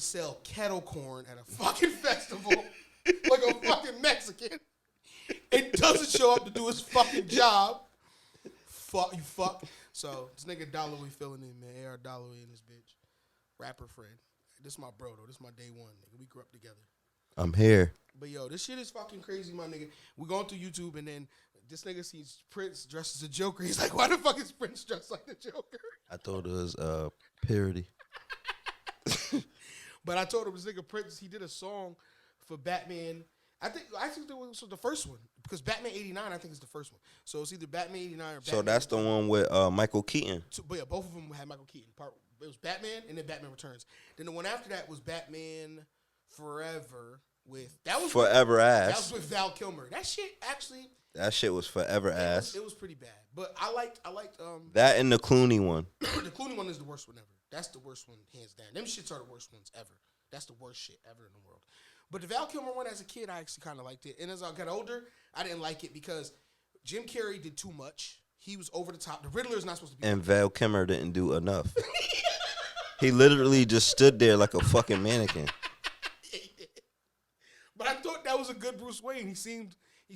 sell kettle corn at a fucking festival like a fucking Mexican and doesn't show up to do his fucking job. Fuck you, fuck. So this nigga DollaWay filling in, man. AR DollaWay in this bitch. Rapper friend. This my bro though. This my day one, nigga. We grew up together. I'm here. But yo, this shit is fucking crazy, my nigga. We going through YouTube and then this nigga sees Prince dressed as a Joker. He's like, why the fuck is Prince dressed like the Joker? I thought it was parody. But I told him this nigga Prince, he did a song for Batman. I think it was the first one because Batman '89 I think is the first one. So it's either Batman '89 or Batman. So that's the one with Michael Keaton. But yeah, both of them had Michael Keaton. It was Batman and then Batman Returns. Then the one after that was Batman Forever with Forever Ass. That was with Val Kilmer. That shit actually. That shit was forever ass. It was pretty bad, but I liked that and the Clooney one. The Clooney one is the worst one ever. That's the worst one, hands down. Them shits are the worst ones ever. That's the worst shit ever in the world. But the Val Kilmer one, as a kid, I actually kind of liked it. And as I got older, I didn't like it because Jim Carrey did too much. He was over the top. The Riddler is not supposed to be. And Val Kilmer didn't do enough. He literally just stood there like a fucking mannequin. But I thought that was a good Bruce Wayne. He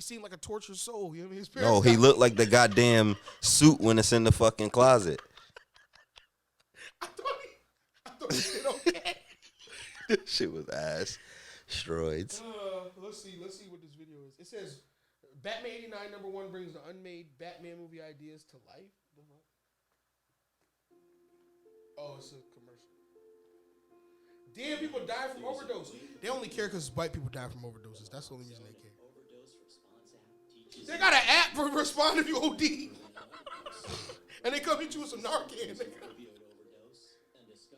seemed like a tortured soul. You know what I mean? His No, he looked like the goddamn suit when it's in the fucking closet. I thought he did okay. This shit was ass. Steroids. Let's see what this video is. It says Batman '89 #1 brings the unmade Batman movie ideas to life. Oh, it's a commercial. Damn, people die from overdose. They only care because white people die from overdoses. That's the only reason they care. They got an app for respond if you OD. And they come hit you with some Narcan.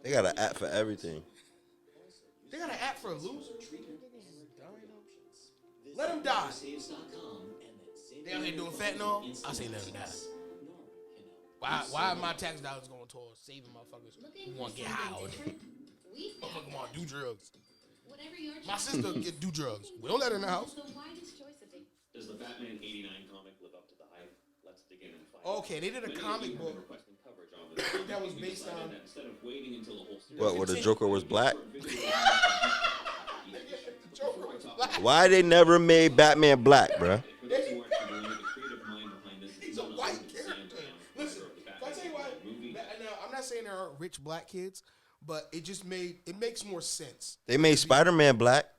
They got an app for everything. They got an app for a loser. Let them die. They out here doing fentanyl. I say let them die. Why are my tax dollars going towards saving motherfuckers who want to get high all day? Motherfuckers want to do drugs. My sister do drugs. We don't let her in the house. Does the Batman '89 comic live up to the hype? Let's dig in and find. Okay, they did a comic book that was based on. Instead of waiting until the whole series. What, where the Joker was black? The Joker was black. Why they never made Batman black, bruh? He's a white character. Listen, if I tell you why, now I'm not saying there aren't rich black kids, but it makes more sense. They made Spider-Man black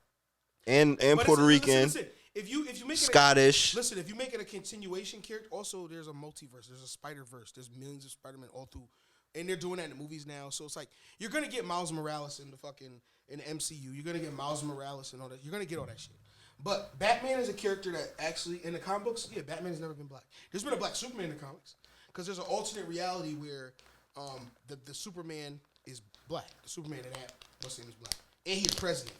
and Puerto Rican. Listen, if you make it Scottish. If you make it a continuation character, also there's a multiverse. There's a Spider-Verse. There's millions of Spider-Man all through, and they're doing that in the movies now. So it's like you're gonna get Miles Morales in the MCU. You're gonna get Miles Morales and all that. You're gonna get all that shit. But Batman is a character that actually in the comic books, yeah, Batman has never been black. There's been a black Superman in the comics because there's an alternate reality where the Superman is black. The Superman in that what's his name is black, and he's president.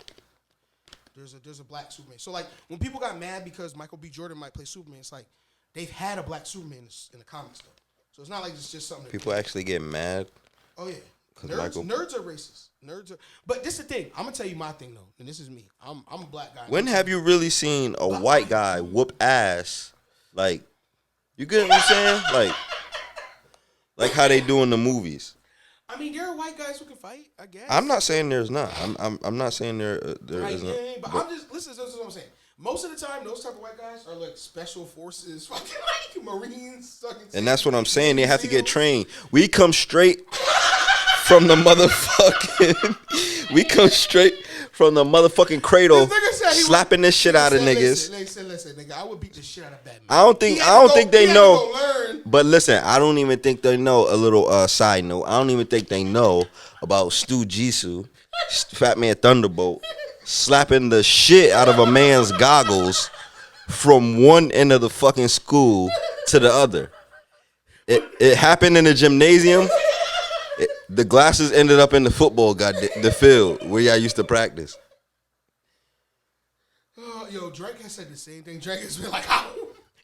There's a black Superman. So like when people got mad because Michael B. Jordan might play Superman, it's like they've had a black Superman in the comics though. So it's not like it's just something. People actually get mad. Oh yeah, nerds are racist. But this is the thing. I'm gonna tell you my thing though, and this is me. I'm a black guy. When have you really seen a white guy whoop ass? Like, you get what I'm saying? Like how they do in the movies. I mean, there are white guys who can fight. I guess. I'm not saying there's not. I'm not saying there isn't. Yeah, but I'm just listen. This is what I'm saying. Most of the time, those type of white guys are like special forces, fucking like Marines. And that's what I'm saying. They have to get trained. We come straight from the motherfucking. We come straight from the motherfucking cradle, slapping this shit out of niggas. Listen, nigga, I would beat the shit out of Batman. I don't think they know. But listen, I don't even think they know. A little side note. I don't even think they know about Stu G, Fat Man Thunderbolt, slapping the shit out of a man's goggles from one end of the fucking school to the other. It happened in the gymnasium. The glasses ended up in the the field where y'all used to practice. Yo, Drake has said the same thing. Drake has been like, how?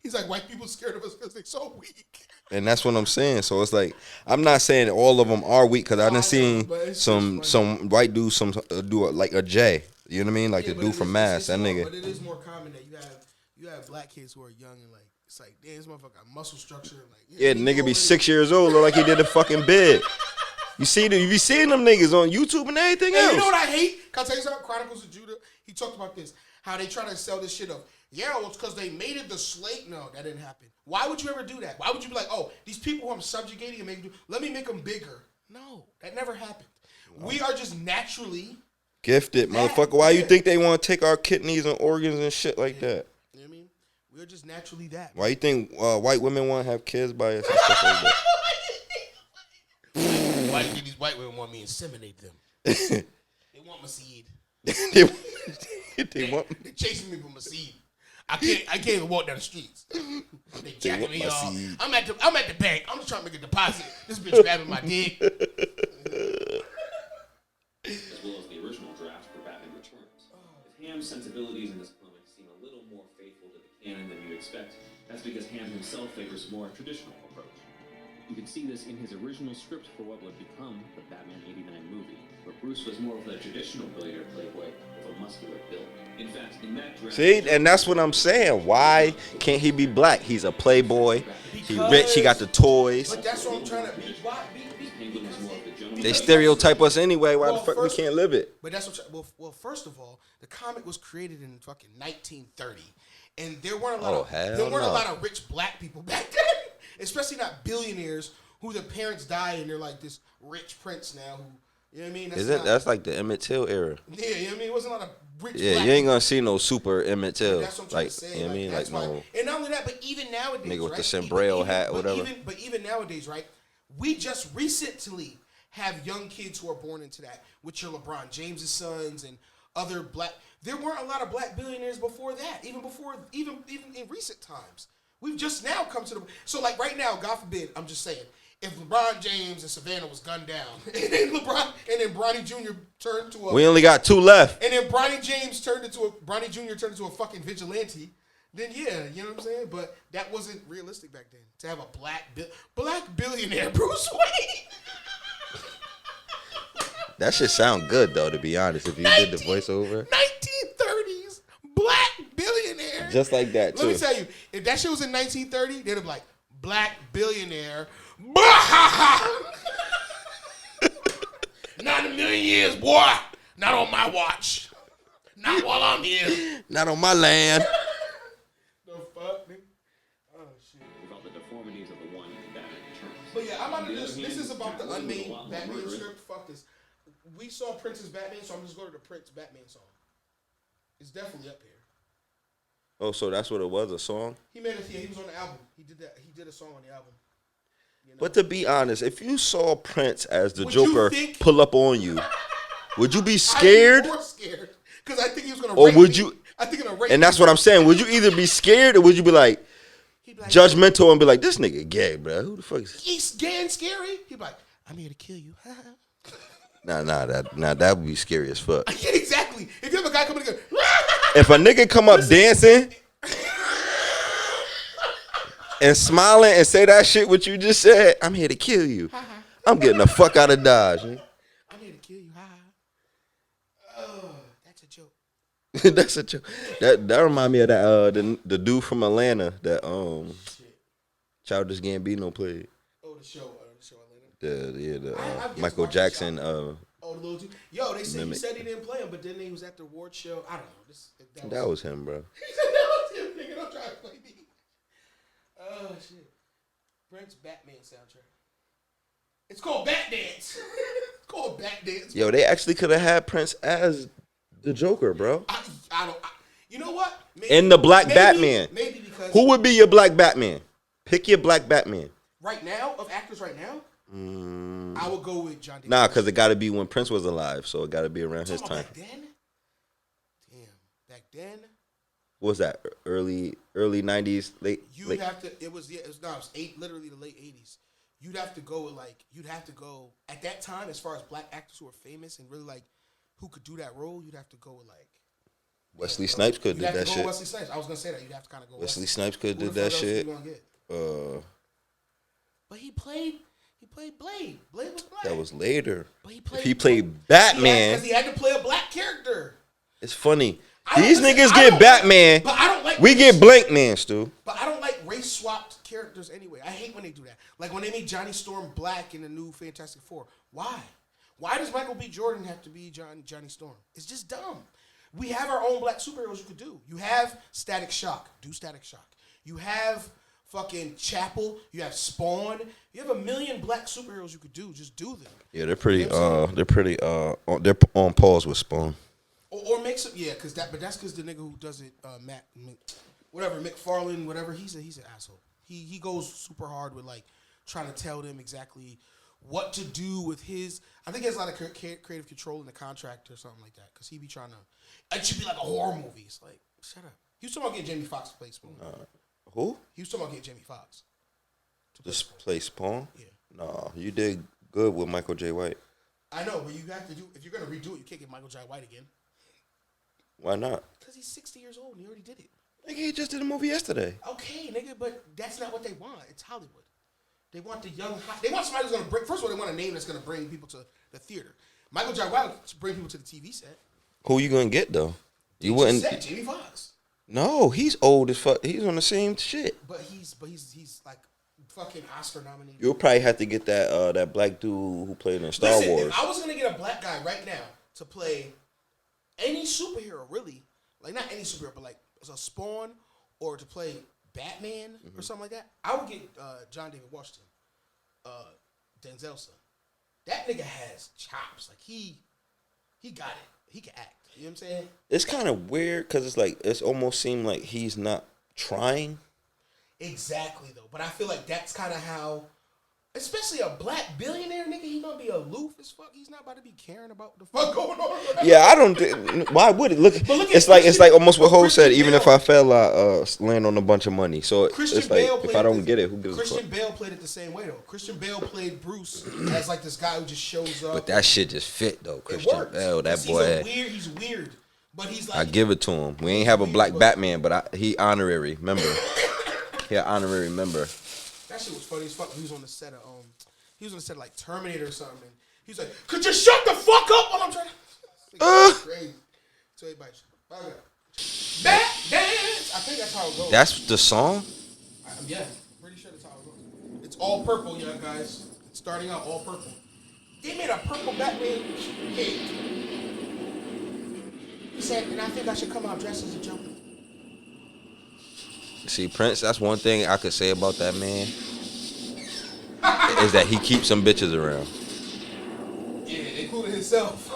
He's like, white people scared of us because they're so weak. And that's what I'm saying. So it's like, I'm not saying all of them are weak because I done seen some white dudes do like a J. You know what I mean? Like the dude from Mass, that nigga. But it is more common that you have black kids who are young and like, it's like, damn, this motherfucker got muscle structure. And like, yeah, the nigga be 6 years old, look like he did a fucking bid. You be seeing them niggas on YouTube and everything else. You know what I hate? Can I tell you something? Chronicles of Judah, he talked about this. How they try to sell this shit of, yeah, well, it's because they made it the slave. No, that didn't happen. Why would you ever do that? Why would you be like, oh, these people who I'm subjugating and making, let me make them bigger? No, that never happened. We are just naturally gifted, motherfucker. Why you think they want to take our kidneys and organs and shit like that? You know what I mean? We're just naturally that. Why you think white women want to have kids by us and stuff like that? Why do you think these white women want me to inseminate them? They want my seed. They want. They're chasing me for my seed. I can't even walk down the streets. They jacking me off. Seed. I'm at the bank. I'm just trying to make a deposit. This bitch grabbing my dick. As well as the original draft for Batman Returns. If Ham's sensibilities in this comic seem a little more faithful to the canon than you'd expect, that's because Ham himself favors a more traditional approach. You can see this in his original script for what would become the Batman '89 movie, where Bruce was more of the traditional billionaire playboy with a muscular build. In fact, in that draft... See, and that's what I'm saying. Why can't he be black? He's a playboy. He rich. He got the toys. But that's what I'm trying to be. Penguin was more of the gentleman. They stereotype us anyway. Why the fuck we can't live it? But that's what. Well, first of all, the comic was created in fucking 1930, and there weren't a lot of rich black people back then, especially not billionaires who their parents died and they're like this rich prince now. Who, you know what I mean? That's like the Emmett Till era. Yeah, you know what I mean? It wasn't a lot of rich. Yeah, black you ain't gonna see no super Emmett Till. That's what I'm trying to say. You know what I mean? Like no. And not only that, but even nowadays, nigga with right? the sombrero hat or whatever. But even nowadays, right? We just recently have young kids who are born into that, with your LeBron James' sons and other black. There weren't a lot of black billionaires before that. Even in recent times, we've just now come to the. So like right now, God forbid, I'm just saying, if LeBron James and Savannah was gunned down, and then Bronny Jr. turned to a. We only got 2 left. And then Bronny Jr. turned into a fucking vigilante. Then yeah, you know what I'm saying? But that wasn't realistic back then. To have a black billionaire Bruce Wayne. That shit sound good though, to be honest. If you did the voiceover. 1930s black billionaire. Just like that too. Let me tell you, if that shit was in 1930, they'd be like, black billionaire. Not in a million years, boy. Not on my watch. Not while I'm here. Not on my land. The fuck, nigga? Oh shit. About the deformities of the one in Batman Returns. But yeah, I'm about to just. This is about the unmade Batman script. Fuck this. We saw Prince's Batman, so I'm just going to the Prince Batman song. It's definitely up here. Oh, so that's what it was, a song? He made it. Yeah, he was on the album. He did that. He did a song on the album. You know? But to be honest, if you saw Prince as the Joker pull up on you, would you be scared? I'd be more scared because I think he was going to. Or would you? I think gonna rape. And that's what I'm saying. Would you either be scared or would you be like judgmental and be like, this nigga gay, bro? Who the fuck is? He's gay and scary. He'd be like, I'm here to kill you. Nah, that would be scary as fuck. Yeah, exactly. If you have a guy coming together, if a nigga come up dancing and smiling and say that shit what you just said, I'm here to kill you. I'm getting the fuck out of Dodge. Man. I'm here to kill you. Oh, that's a joke. That's a joke. That remind me of that the dude from Atlanta that Childish Gambino played. Oh, the show. The Michael Jackson. The little dude. Yo, they said he said he didn't play him, but then he was at the award show. I don't know. That was him, bro. He said that was him, nigga. Don't try to play me. Oh shit. Prince Batman soundtrack. It's called Bat Dance. It's called Bat Dance. Yo, they actually could have had Prince as the Joker, bro. You know what? In the Black Batman. Maybe because who would be your Black Batman? Pick your Black Batman. Right now, of actors right now, I would go with John David. Nah, because it got to be when Prince was alive, so it got to be around his time. Back then? Damn, back then. What was that? Early 90s, late. You'd have to. It was literally the late 80s. You'd have to go at that time as far as black actors who were famous and really like who could do that role. You'd have to go with like Wesley Snipes could do that shit. Wesley Snipes. I was gonna say that you'd have to kind of go. Wesley Snipes could do that shit. But he played Blade. Blade was black. That was later. But he played Batman. Because he had to play a black character. It's funny. These niggas get Batman. But I don't like. We get Blank Man, Stu. But I don't like race swapped characters anyway. I hate when they do that. Like when they made Johnny Storm black in the new Fantastic Four. Why? Why does Michael B. Jordan have to be Johnny Storm? It's just dumb. We have our own black superheroes you could do. You have Static Shock. Do Static Shock. You have fucking Chapel. You have Spawn. You have a million black superheroes you could do. Just do them. Yeah, they're pretty. They're on pause with Spawn. Or make some. Yeah, but that's because the nigga who does it, McFarlane, whatever. He's an asshole. He goes super hard with like trying to tell them exactly what to do with his. I think he has a lot of creative control in the contract or something like that. Because he be trying to. It should be like a horror movie. It's like, shut up. He was talking about getting Jamie Foxx to play Spawn. Who? He was talking about getting Jamie Foxx. Just play Spawn? Yeah. Nah, you did good with Michael J. White. I know, but you have to do. If you're gonna redo it, you can't get Michael J. White again. Why not? Because he's 60 years old and he already did it. Nigga, he just did a movie yesterday. Okay, nigga, but that's not what they want. It's Hollywood. They want the young. They want somebody who's gonna bring. First of all, they want a name that's gonna bring people to the theater. Michael J. White to bring people to the TV set. Who you gonna get though? You They wouldn't. just said Jamie Foxx. No, he's old as fuck. He's on the same shit. But he's like fucking Oscar nominated. You'll probably have to get that black dude who played in Star Wars. If I was gonna get a black guy right now to play any superhero, really, like not any superhero, but like as a Spawn or to play Batman or something like that, I would get John David Washington, Denzel's son. That nigga has chops. Like he got it. He can act. You know what I'm saying? It's kind of weird because it's like it's almost seemed like he's not trying. Exactly though, but I feel like that's kind of how, especially a black billionaire nigga, he gonna be aloof as fuck. He's not about to be caring about what the fuck going on. Yeah, I don't. Why would it look? It's like almost what Ho said. Even if I fell, I land on a bunch of money. So Christian it's like Bale if I don't get it, who gives a Christian fuck? Bale played it the same way though. Christian Bale played Bruce as like this guy who just shows up. But that shit just fit though. Christian Bale, that boy. He's weird, but he's like. I give it to him. We ain't have a black Batman, but he honorary member. He an honorary member. That shit was funny as fuck. He was on the set of of like Terminator or something. He was like, "Could you shut the fuck up while I'm trying to?" Crazy. So everybody, back dance. I think that's how it goes. That's the song. Yeah, pretty sure that's how it goes. It's all purple, young guys. It's starting out all purple. They made a purple Batman cake. He said, and I think I should come out dressed as a Joker. See, Prince, that's one thing I could say about that man. Is that he keeps some bitches around. Yeah, including himself.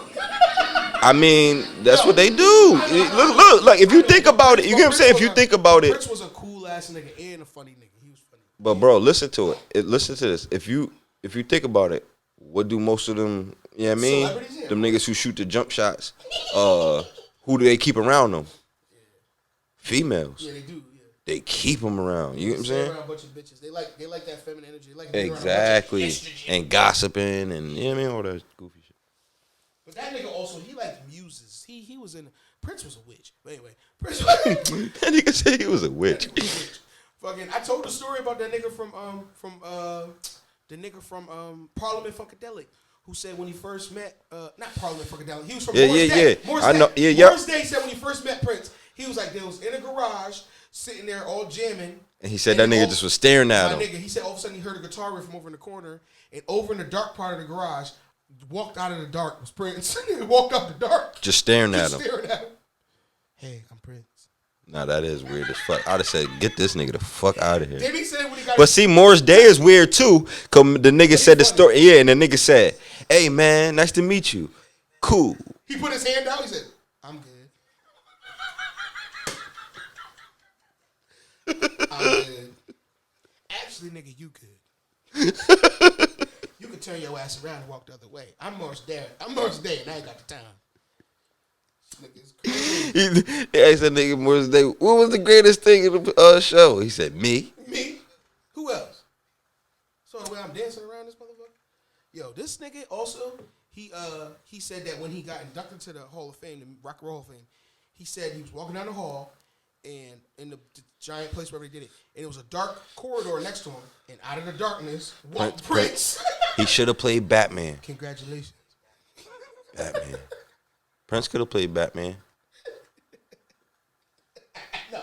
I mean, that's what they do. Look, like if you think about it, you get what I'm saying? If you think about it. Prince was a cool ass nigga and a funny nigga. He was funny. But bro, listen to it. Listen to this. If you think about it, what do most of them, you know what I mean? Celebrities, Them niggas who shoot the jump shots, who do they keep around them? Females. Yeah, they do. They keep them around. You know what I'm saying? Around a bunch of bitches. They like that feminine energy. They like Exactly. And gossiping and you know what I mean? All that goofy shit. But that nigga also, he liked muses. He was in. Prince was a witch. But anyway, Prince. That nigga said he was a witch. Fucking, I told the story about that nigga from Parliament Funkadelic, who said when he first met, not Parliament Funkadelic, he was from Morris Day. Yeah. I know. Yeah, Morris Day said when he first met Prince, he was like, they was in a garage, sitting there all jamming. And he said that nigga just was staring at him. He said all of a sudden he heard a guitar riff from over in the corner, and over in the dark part of the garage, walked out of the dark was Prince. He walked out the dark. Just staring at him. Hey, I'm Prince. Nah, that is weird as fuck. I'd have said, get this nigga the fuck out of here. Then he said when he got But see, Morris Day is weird too. Cause the nigga said the story. Yeah, and the nigga said, hey man, nice to meet you. Cool. He put his hand out, he said, I'm good. I'm good. Actually, nigga, you good. You could turn your ass around and walk the other way. I'm Morris Day, and I ain't got the time. Nigga's crazy. He asked that nigga Morris Day, what was the greatest thing in the show? He said, me. Me? Who else? So the way I'm dancing around this motherfucker? Yo, this nigga also, he said that when he got inducted to the Hall of Fame, the Rock and Roll Hall of Fame, he said he was walking down the hall and in the giant place where they did it, and it was a dark corridor next to him, and out of the darkness walked Prince. He should have played Batman. Congratulations. Batman. Prince could have played Batman. No.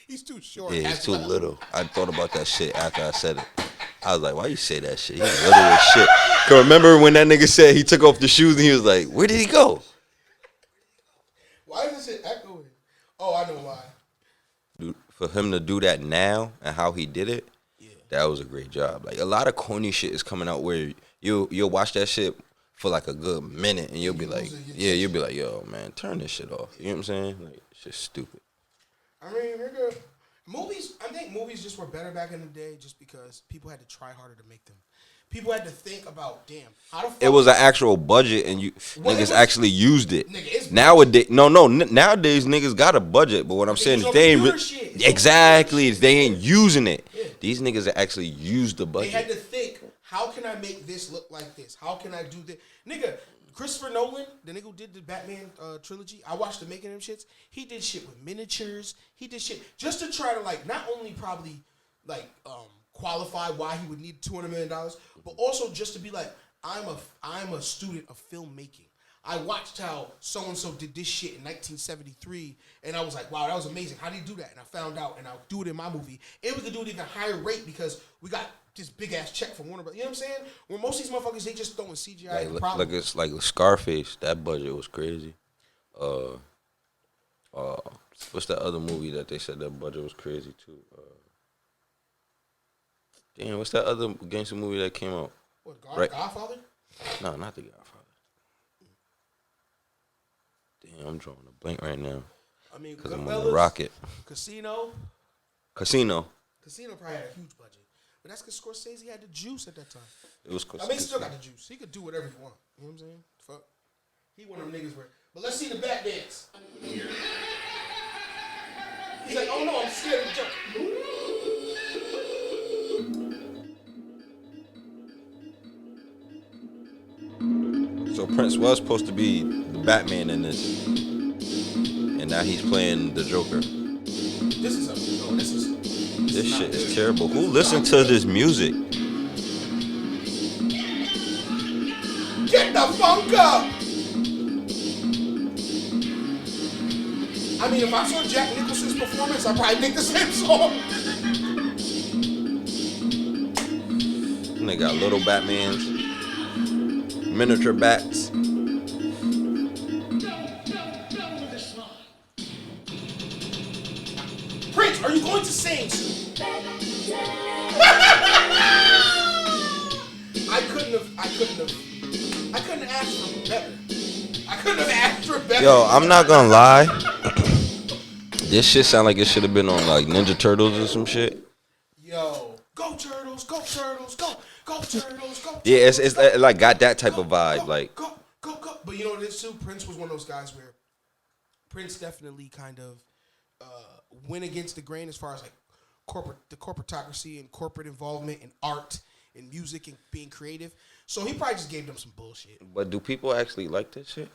He He's too short. Yeah, he's too little. I thought about that shit after I said it. I was like, why you say that shit? He's little as shit. Cause remember when that nigga said he took off the shoes and he was like, where did he go? Why is this shit echoing? Oh, I know why. Dude, for him to do that now and how he did it, that was a great job. Like, a lot of corny shit is coming out where you'll watch that shit for like a good minute and you'll be like, you'll be like, yo, man, turn this shit off. You know what I'm saying? Like, it's just stupid. I mean, nigga, I think movies just were better back in the day just because people had to try harder to make them. People had to think about, damn, how the fuck... It was an actual budget and niggas actually used it. Nigga, nowadays, nowadays niggas got a budget, but what I'm saying is they ain't... Exactly, they ain't using it. Yeah. These niggas actually used the budget. They had to think, how can I make this look like this? How can I do this? Nigga, Christopher Nolan, the nigga who did the Batman trilogy, I watched the making of them shits. He did shit with miniatures. He did shit just to try to, like, not only probably, like, qualify why he would need $200 million, but also just to be like, I'm a student of filmmaking. I watched how so-and-so did this shit in 1973, and I was like, wow, that was amazing. How did he do that? And I found out, and I'll do it in my movie. And we could do it even higher rate because we got this big-ass check from Warner Bros. You know what I'm saying? Where most of these motherfuckers, they just throwing CGI. Like it's like Scarface. That budget was crazy. What's that other movie that they said that budget was crazy too? Damn, what's that other gangster movie that came out? What, Godfather? No, not the Godfather. Damn, I'm drawing a blank right now. I mean, because I'm on the rocket. Casino probably had a huge budget. But that's because Scorsese had the juice at that time. It was Scorsese. I mean, he still got the juice. He could do whatever he want. You know what I'm saying? Fuck. He one of them niggas where... But let's see the bat dance. He's like, oh no, I'm scared to jump. So Prince was supposed to be the Batman in this, and now he's playing the Joker. This shit is terrible. Who listened to this music? Get the funk up! I mean, if I saw Jack Nicholson's performance, I'd probably think the same song. And they got little Batmans. Miniature bats. Prince, are you going to sing? I couldn't ask for better. I couldn't have asked for better. Yo, I'm not gonna lie. This shit sound like it should have been on like Ninja Turtles or some shit. Yo, go Turtles, go Turtles, go Turtles, go. Yeah, it's like got that type of vibe, like. Go. But you know what it is too? Prince was one of those guys where Prince definitely kind of went against the grain as far as like corporatocracy and corporate involvement in art and music and being creative. So he probably just gave them some bullshit. But do people actually like this shit?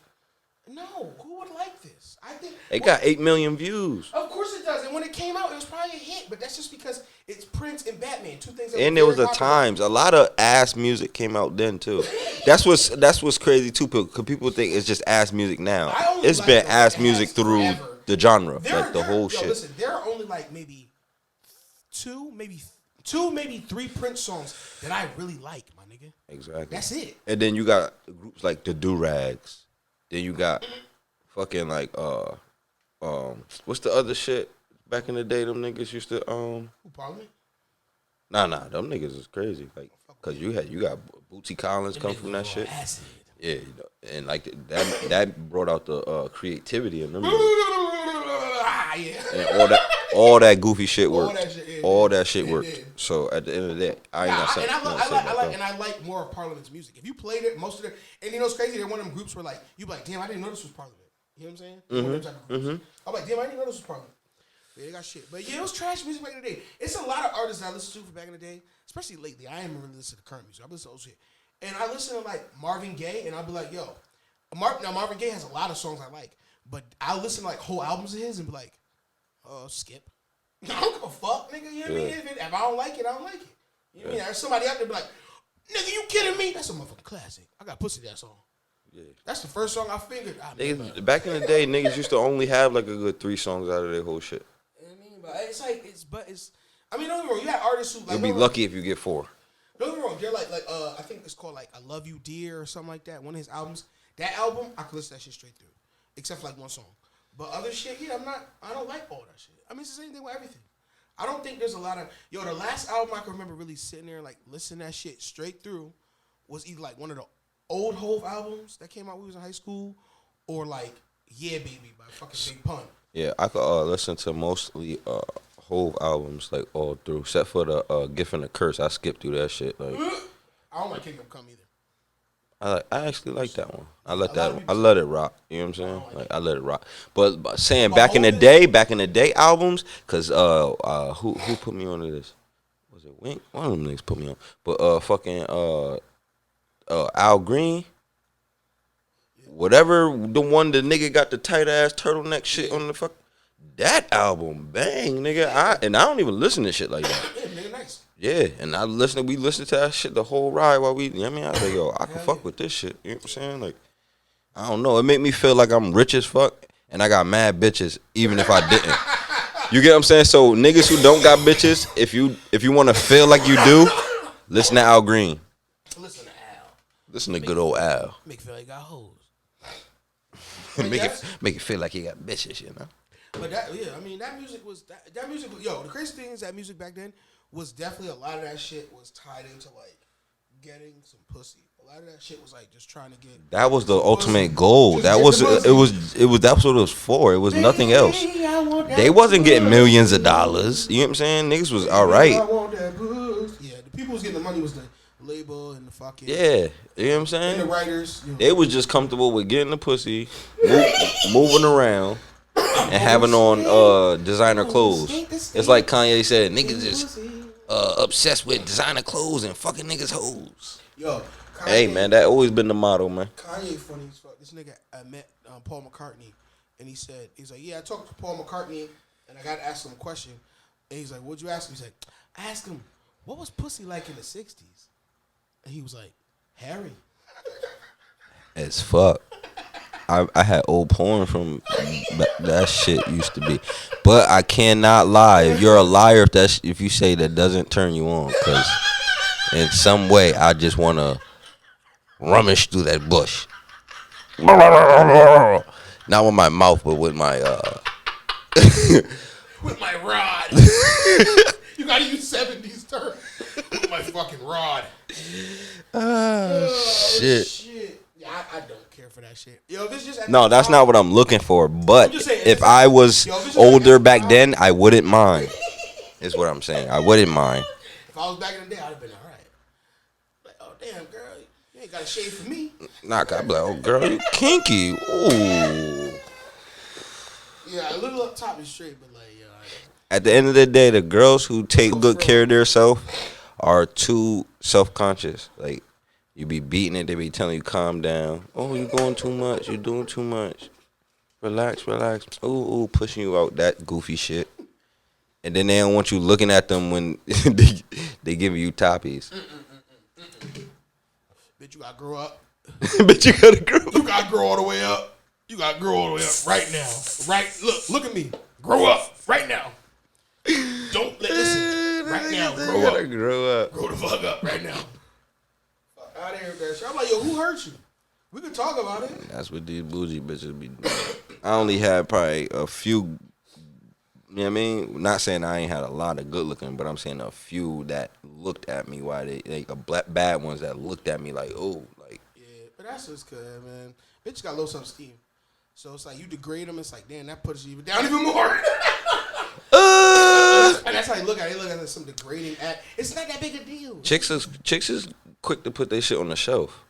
No, who would like this? I think it got 8 million views. Of course it does. And when it came out, it was probably a hit. But that's just because it's Prince and Batman, two things. And there was a times a lot of ass music came out then too. That's what's crazy too. Because people think it's just ass music now. It's been ass music through the genre, like the whole shit. Listen, there are only like maybe two, maybe 3 Prince songs that I really like, my nigga. Exactly. That's it. And then you got groups like the Do-Rags. Then you got fucking like what's the other shit back in the day? Them niggas used to Who, Parliament? Nah, them niggas is crazy. Like, cause you got Bootsy Collins come from that shit. Acid. Yeah, you know, and like that brought out the creativity in them. Yeah. And all that goofy shit worked. All that shit It worked. did. So at the end of the day, I ain't got something. And I like more of Parliament's music. If you played it, most of it, and you know what's crazy? They're one of them groups where like you be like, damn, I didn't know this was Parliament. You know what I'm saying? One of them type of groups. I'm like, damn, I didn't know this was Parliament. Yeah, they got shit. But yeah, it was trash music back in the day. It's a lot of artists that I listen to from back in the day, especially lately. I ain't really listen to current music. I listen to old shit. And I listen to like Marvin Gaye, and I'll be like, yo, now Marvin Gaye has a lot of songs I like, but I'll listen to like whole albums of his and be like, skip. I don't give a fuck, nigga. You know what I mean? If I don't like it, I don't like it. You know what I mean? There's somebody out there be like, nigga, you kidding me? That's a motherfucking classic. I got pussy that song. Yeah. That's the first song I figured. Niggas, back in the day, niggas used to only have like a good 3 songs out of their whole shit. You know what I mean? I mean, don't get me wrong. You had artists who like. You'll be lucky if you get 4. Don't get me wrong. They're I think it's called like "I Love You Dear" or something like that. One of his albums. That album, I could listen to that shit straight through, except for like one song. But other shit, yeah, I don't like all that shit. I mean, it's the same thing with everything. I don't think there's a lot of the last album I can remember really sitting there and like listening to that shit straight through was either like one of the old Hove albums that came out when we was in high school, or like "Yeah Baby" by fucking Big Pun. Yeah, I could listen to mostly Hove albums like all through, except for the Gift and the Curse. I skipped through that shit. Like I don't like Kingdom Come either. I actually like that one. I let it rock. You know what I'm saying? Like I let it rock. But saying back in the day albums, cause who put me onto this? Was it Wink? One of them niggas put me on. But fucking Al Green. Whatever the nigga got the tight ass turtleneck shit on the fuck. That album, bang, nigga. I don't even listen to shit like that. Yeah, nigga, nice. Yeah, and we listened to that shit the whole ride while we, you know what I mean? I was like, yo, I can fuck with this shit. You know what I'm saying? Like, I don't know. It made me feel like I'm rich as fuck, and I got mad bitches, even if I didn't. You get what I'm saying? So niggas who don't got bitches, if you want to feel like you do, listen to Al Green. Listen to Al. Listen to good old Al. Make it feel like he got hoes. Make it feel like he got bitches, you know? But that music was the crazy thing is that music back then was definitely a lot of that shit was tied into like getting some pussy. A lot of that shit was like just trying to get. That was the ultimate goal. That's what it was for. It was nothing else. They wasn't getting millions of dollars. You know what I'm saying? Niggas was all right. I want that pussy. Yeah, the people who's getting the money was the label and the fucking. Yeah, you know what I'm saying? And the writers. They was just comfortable with getting the pussy, moving around. And having on designer clothes. It's like Kanye said, niggas is obsessed with designer clothes and fucking niggas hoes. Yo, Kanye, hey man, that always been the motto, man. Kanye funny as fuck. This nigga met Paul McCartney, and he's like, yeah, I talked to Paul McCartney, and I got to ask him a question. And he's like, what'd you ask him? He's like, I asked him, what was pussy like in the 60s? And he was like, hairy. As fuck. I had old porn from that shit used to be, but I cannot lie. If you're a liar, if you say that doesn't turn you on, because in some way I just want to rummage through that bush, not with my mouth, but with my with my rod. You gotta use 70s term. With my fucking rod. Shit. Yeah, I don't care for that shit. Yo, this just no, that's not what I'm looking for. But if I was older back then, I wouldn't mind. Is what I'm saying. I wouldn't mind. If I was back in the day, I'd have been all right. Like, oh damn, girl, you ain't got a shave for me. Nah, I'd be like, oh girl, you kinky. Ooh. Yeah, a little up top is straight, but like, yeah. At the end of the day, the girls who take good care of themselves are too self-conscious. Like. You be beating it, they be telling you calm down. Oh, you going too much, you doing too much. Relax. Ooh, pushing you out, that goofy shit. And then they don't want you looking at them when they give you toppies. Bitch, you gotta grow up. Bitch, you gotta grow up. You gotta grow all the way up. You gotta grow all the way up right now. Right, look at me. Grow up right now. Listen. Right now, grow up. Grow up. Grow the fuck up right now. Out of here with that shit. I'm like, yo, who hurt you? We could talk about it. That's what these bougie bitches be doing. I only had probably a few, you know what I mean? Not saying I ain't had a lot of good looking, but I'm saying a few that looked at me while they, like, bad ones that looked at me like, oh, like. Yeah, but that's just good, man. Bitches got low self-esteem. So it's like, you degrade them, it's like, damn, that puts you down even more. And that's how you look at it. They look at it as some degrading act. It's not that big a deal. Chicks is quick to put their shit on the shelf.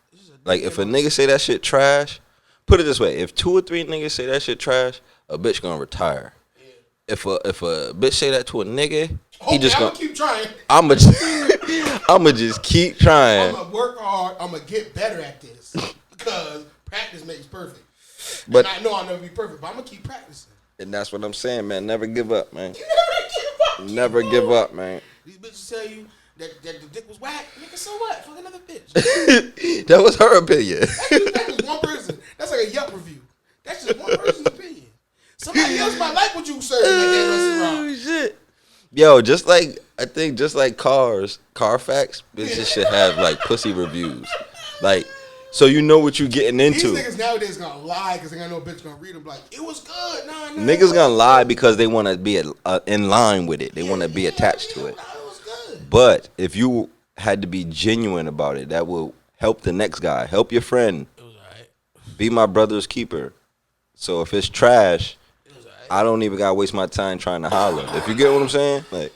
Like, if a nigga say that shit trash, put it this way. If 2 or 3 niggas say that shit trash, a bitch gonna retire. Yeah. If a bitch say that to a nigga, he just gonna keep trying. I'ma just keep trying. I'm gonna work hard. I'm gonna get better at this. Because practice makes perfect. But and I know I'll never be perfect, but I'm gonna keep practicing. And that's what I'm saying, man. Never give up, man. You never give up. Never give up, man. These bitches tell you that the dick was whack. Nigga, so what? Fuck another bitch. That was her opinion. That was one person. That's like a Yelp review. That's just one person's opinion. Somebody else might like what you serving at that restaurant. Oh, shit. Yo, just like cars, Carfax, bitches should have like pussy reviews. Like, so you know what you getting into. These niggas nowadays gonna lie because they got no bitch gonna read them like, it was good. Nah. Niggas gonna lie because they want to be in line with it. They want to be attached to it. Nah, it was good. But if you had to be genuine about it, that will help the next guy. Help your friend. It was alright. Be my brother's keeper. So if it's trash, It was alright. I don't even gotta waste my time trying to holler. If you get what I'm saying, like.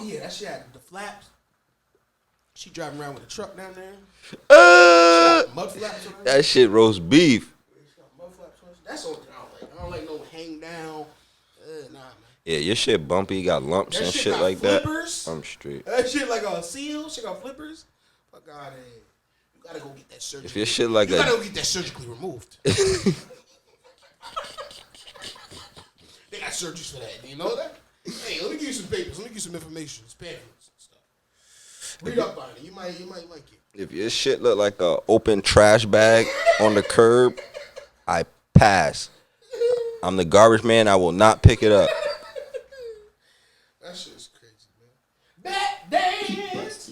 Yeah, that shit had the flaps. She driving around with a truck down there. Mud flaps on her. That shit roast beef. Mud flaps on her. That's all I don't like. I don't like no hang down. Nah, man. Yeah, your shit bumpy, got lumps That and shit shit got like flippers. that. I'm straight. That shit like a seal. Shit got flippers. Fuck out of here. You gotta go get that surgery. If your shit like you gotta go get that surgically removed. They got surgeries for that. Do you know that? Hey, let me give you some papers. Let me give you some information. It's pamphlets and stuff. Read up on it. You might like it. If your shit look like a open trash bag on the curb, I pass. I'm the garbage man. I will not pick it up. That shit is crazy, man. That dance.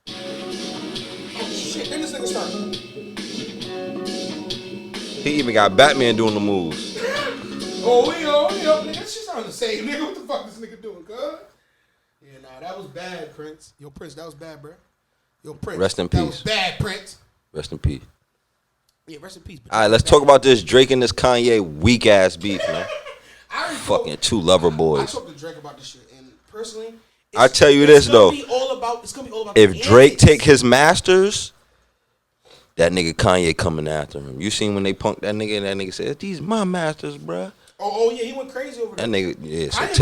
Oh shit! Then this nigga started. He even got Batman doing the moves. Oh, nigga, that shit sound the same, nigga. What the fuck this nigga doing, cuz? Yeah, nah, that was bad, Prince. Yo, Prince, that was bad, bro. Yo, Prince. Rest in That peace. was bad, Prince. Rest in peace. Yeah, rest in peace. All right, let's talk about this Drake and this Kanye weak ass beef, man. Fucking two lover I boys. talked to Drake about this shit, and personally, I tell you this though, it's gonna be all about. if the Drake antics. take his masters, that nigga Kanye coming after him. You seen when they punked that nigga and that nigga said, "These my masters, bruh." Oh yeah, he went crazy over That that. nigga, yeah. So Kanye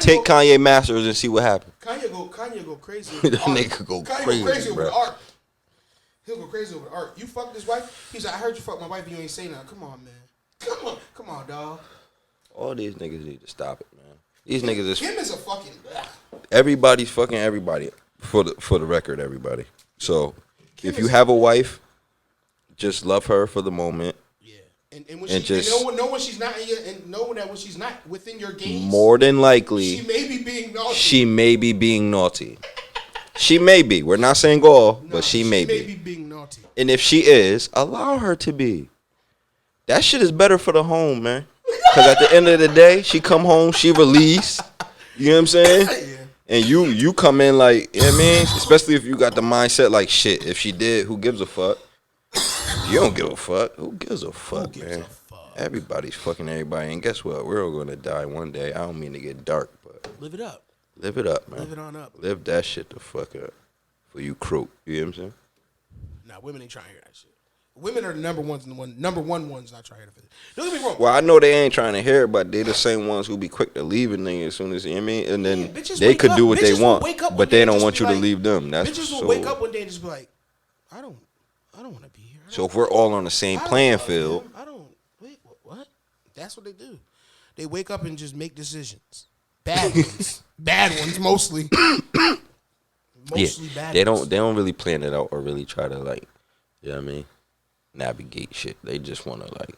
take go- Kanye masters and see what happens. Kanye go crazy. Over That the art. nigga go Kanye crazy, go crazy over bro. the art. He'll go crazy over the art. You fucked his wife. He's like, I heard you fuck my wife. And you ain't say nothing. Come on, man. Come on, dog. All these niggas need to stop it, man. These niggas is Kim is a fucking. everybody's fucking everybody. For the record, everybody. So Kim if you is- have a wife, just love her for the moment. Yeah, and when And she just- know when she's not in your, and know that when she's not within your gaze, More than likely, she may be being naughty. she may be being naughty. She may be. We're not saying all, No, but she may be be. being naughty. And if she is, allow her to be. That shit is better for the home, man. Because at the end of the day, she come home, she release. You know what I'm saying? Yeah. And you come in like, you know what I mean? Especially if you got the mindset like, shit, if she did, who gives a fuck? You don't give a fuck. Who gives a fuck, gives man? a fuck? Everybody's fucking everybody. And guess what? We're all going to die one day. I don't mean to get dark, but Live it up. live it up, man. Live it on up. Live that shit the fuck up. For you croak. You know what I'm saying? Nah, women ain't trying to hear that shit. Women are the number one ones not trying to hear it. Don't get me wrong. Well, I know they ain't trying to hear it, but they the same ones who be quick to leave a nigga as soon as, you know what I mean? And then bitches they wake could up- do what they bitches will want, wake up one but day they and don't just want be you to like- leave them. That's Bitches will so, wake up one day and just be like, I don't want to be here. so if we're all on the same I don't playing love field, him. I don't. Wait, what? That's what they do. They wake up and just make decisions. Bad ones. Bad ones mostly. Mostly yeah, bad they ones. don't really plan it out or really try to like, you know what I mean, navigate shit. They just want to like,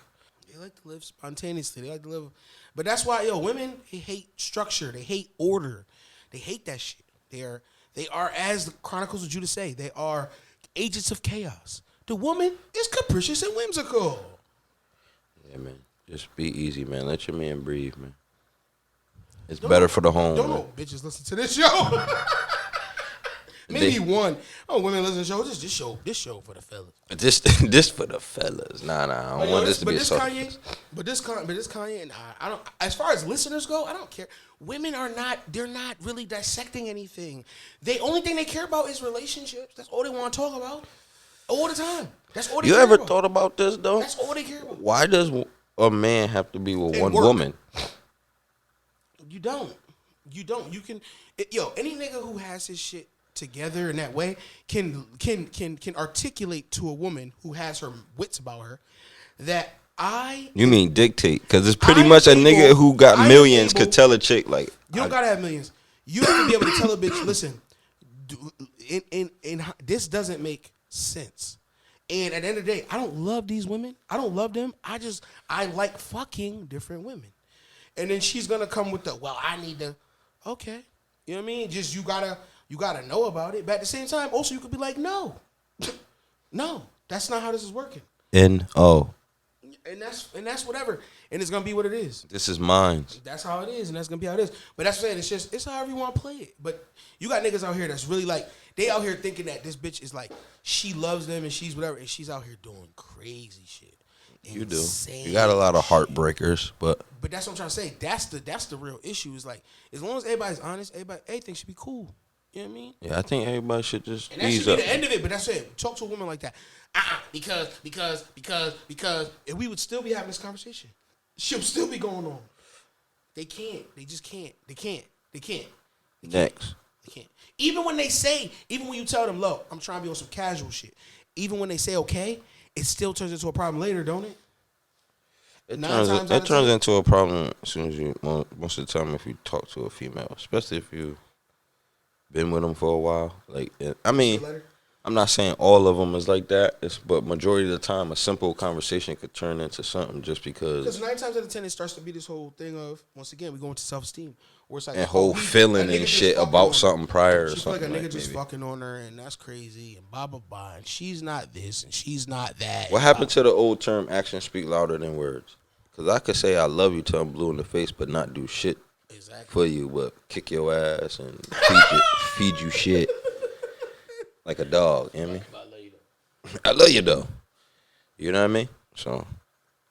They like to live spontaneously. They like to live, but that's why women they hate structure. They hate order. They hate that shit. They are as the Chronicles of Judah say. They are agents of chaos. The woman is capricious and whimsical. yeah, man, just be easy, man. Let your man breathe, man. It's better for the home. Don't man. know bitches listen to this show. Maybe They- one. Oh, women listen to the show. This show for the fellas. This for the fellas. Nah, I don't want this to be a Kanye, but this Kanye, and I don't. As far as listeners go, I don't care. Women are not. They're not really dissecting anything. The only thing they care about is relationships. That's all they want to talk about all the time. That's all they You care ever about. thought about this though? That's all they care about. Why does a man have to be with And one work. woman? You don't. You can. Any nigga who has his shit together in that way can articulate to a woman who has her wits about her that You mean dictate? Because it's pretty I'm much a able- nigga who got I'm millions able- could tell a chick like, you don't gotta have millions. You have to be able to tell a bitch, listen, this doesn't make sense. And at the end of the day, I don't love these women. I don't love them. I like fucking different women. And then she's gonna come with the, well, I need to, okay. You know what I mean? Just you gotta know about it. But at the same time, also you could be like, no, that's not how this is working. N-O. And that's whatever. And it's gonna be what it is. This is mine. That's how it is, and that's gonna be how it is. But that's what I'm saying. It's however you want to play it. But you got niggas out here that's really like, they out here thinking that this bitch is like, she loves them and she's whatever, and she's out here doing crazy shit. You do. Insane You got a lot of shit. heartbreakers, but that's what I'm trying to say. That's the real issue. Is like, as long as everybody's honest, everything should be cool. You know what I mean? yeah, I think everybody should just And that ease should up. be the end of it. But that's it. Talk to a woman like that. Because, and we would still be having this conversation. She'll still be going on. They can't. They just can't. They can't. Next. They can't. Even when you tell them, look, I'm trying to be on some casual shit. Even when they say okay, it still turns into a problem later, don't it? It turns into a problem as soon as most of the time if you talk to a female, especially if you've been with them for a while. Like, I mean, I'm not saying all of them is like that, but majority of the time, a simple conversation could turn into something just because. Because 9 times out of 10, it starts to be this whole thing of, once again, we go into self-esteem. Where it's like, and whole feeling and shit about something prior or something. Like a nigga just fucking on her, and that's crazy, and blah, blah, blah, and she's not this, and she's not that. What happened to the old term, actions speak louder than words? Because I could say I love you till I'm blue in the face, but not do shit for you, but kick your ass and feed you shit like a dog, you know what I mean? I love you, though. You know what I mean? So.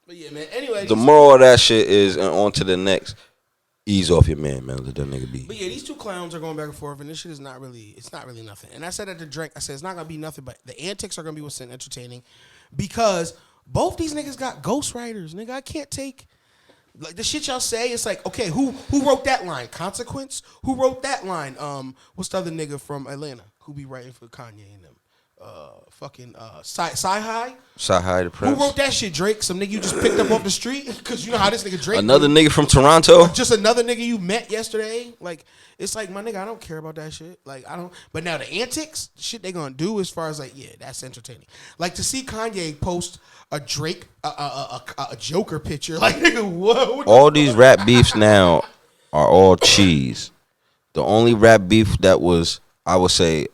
But yeah, man, anyway. The moral of that shit is, and on to the next. Ease off your man. Let that nigga be. But yeah, these two clowns are going back and forth, and this shit is not really nothing. And I said at the drink, I said it's not gonna be nothing, but the antics are gonna be what's entertaining, because both these niggas got ghostwriters. Nigga, I can't take like the shit y'all say. It's like, okay, who wrote that line? Consequence. Who wrote that line? What's the other nigga from Atlanta who be writing for Kanye and them? Sci-Hi the Prince. Who wrote that shit, Drake? Some nigga you just picked up off the street? Because you know how this nigga Drake. Another nigga from Toronto. Just another nigga you met yesterday. Like, it's like, my nigga, I don't care about that shit. Like, I don't. But now the antics, shit they gonna do as far as like, yeah, that's entertaining. Like to see Kanye post a Drake, a Joker picture. Like, nigga, what all these rap beefs now are all cheese. The only rap beef that was, I would say,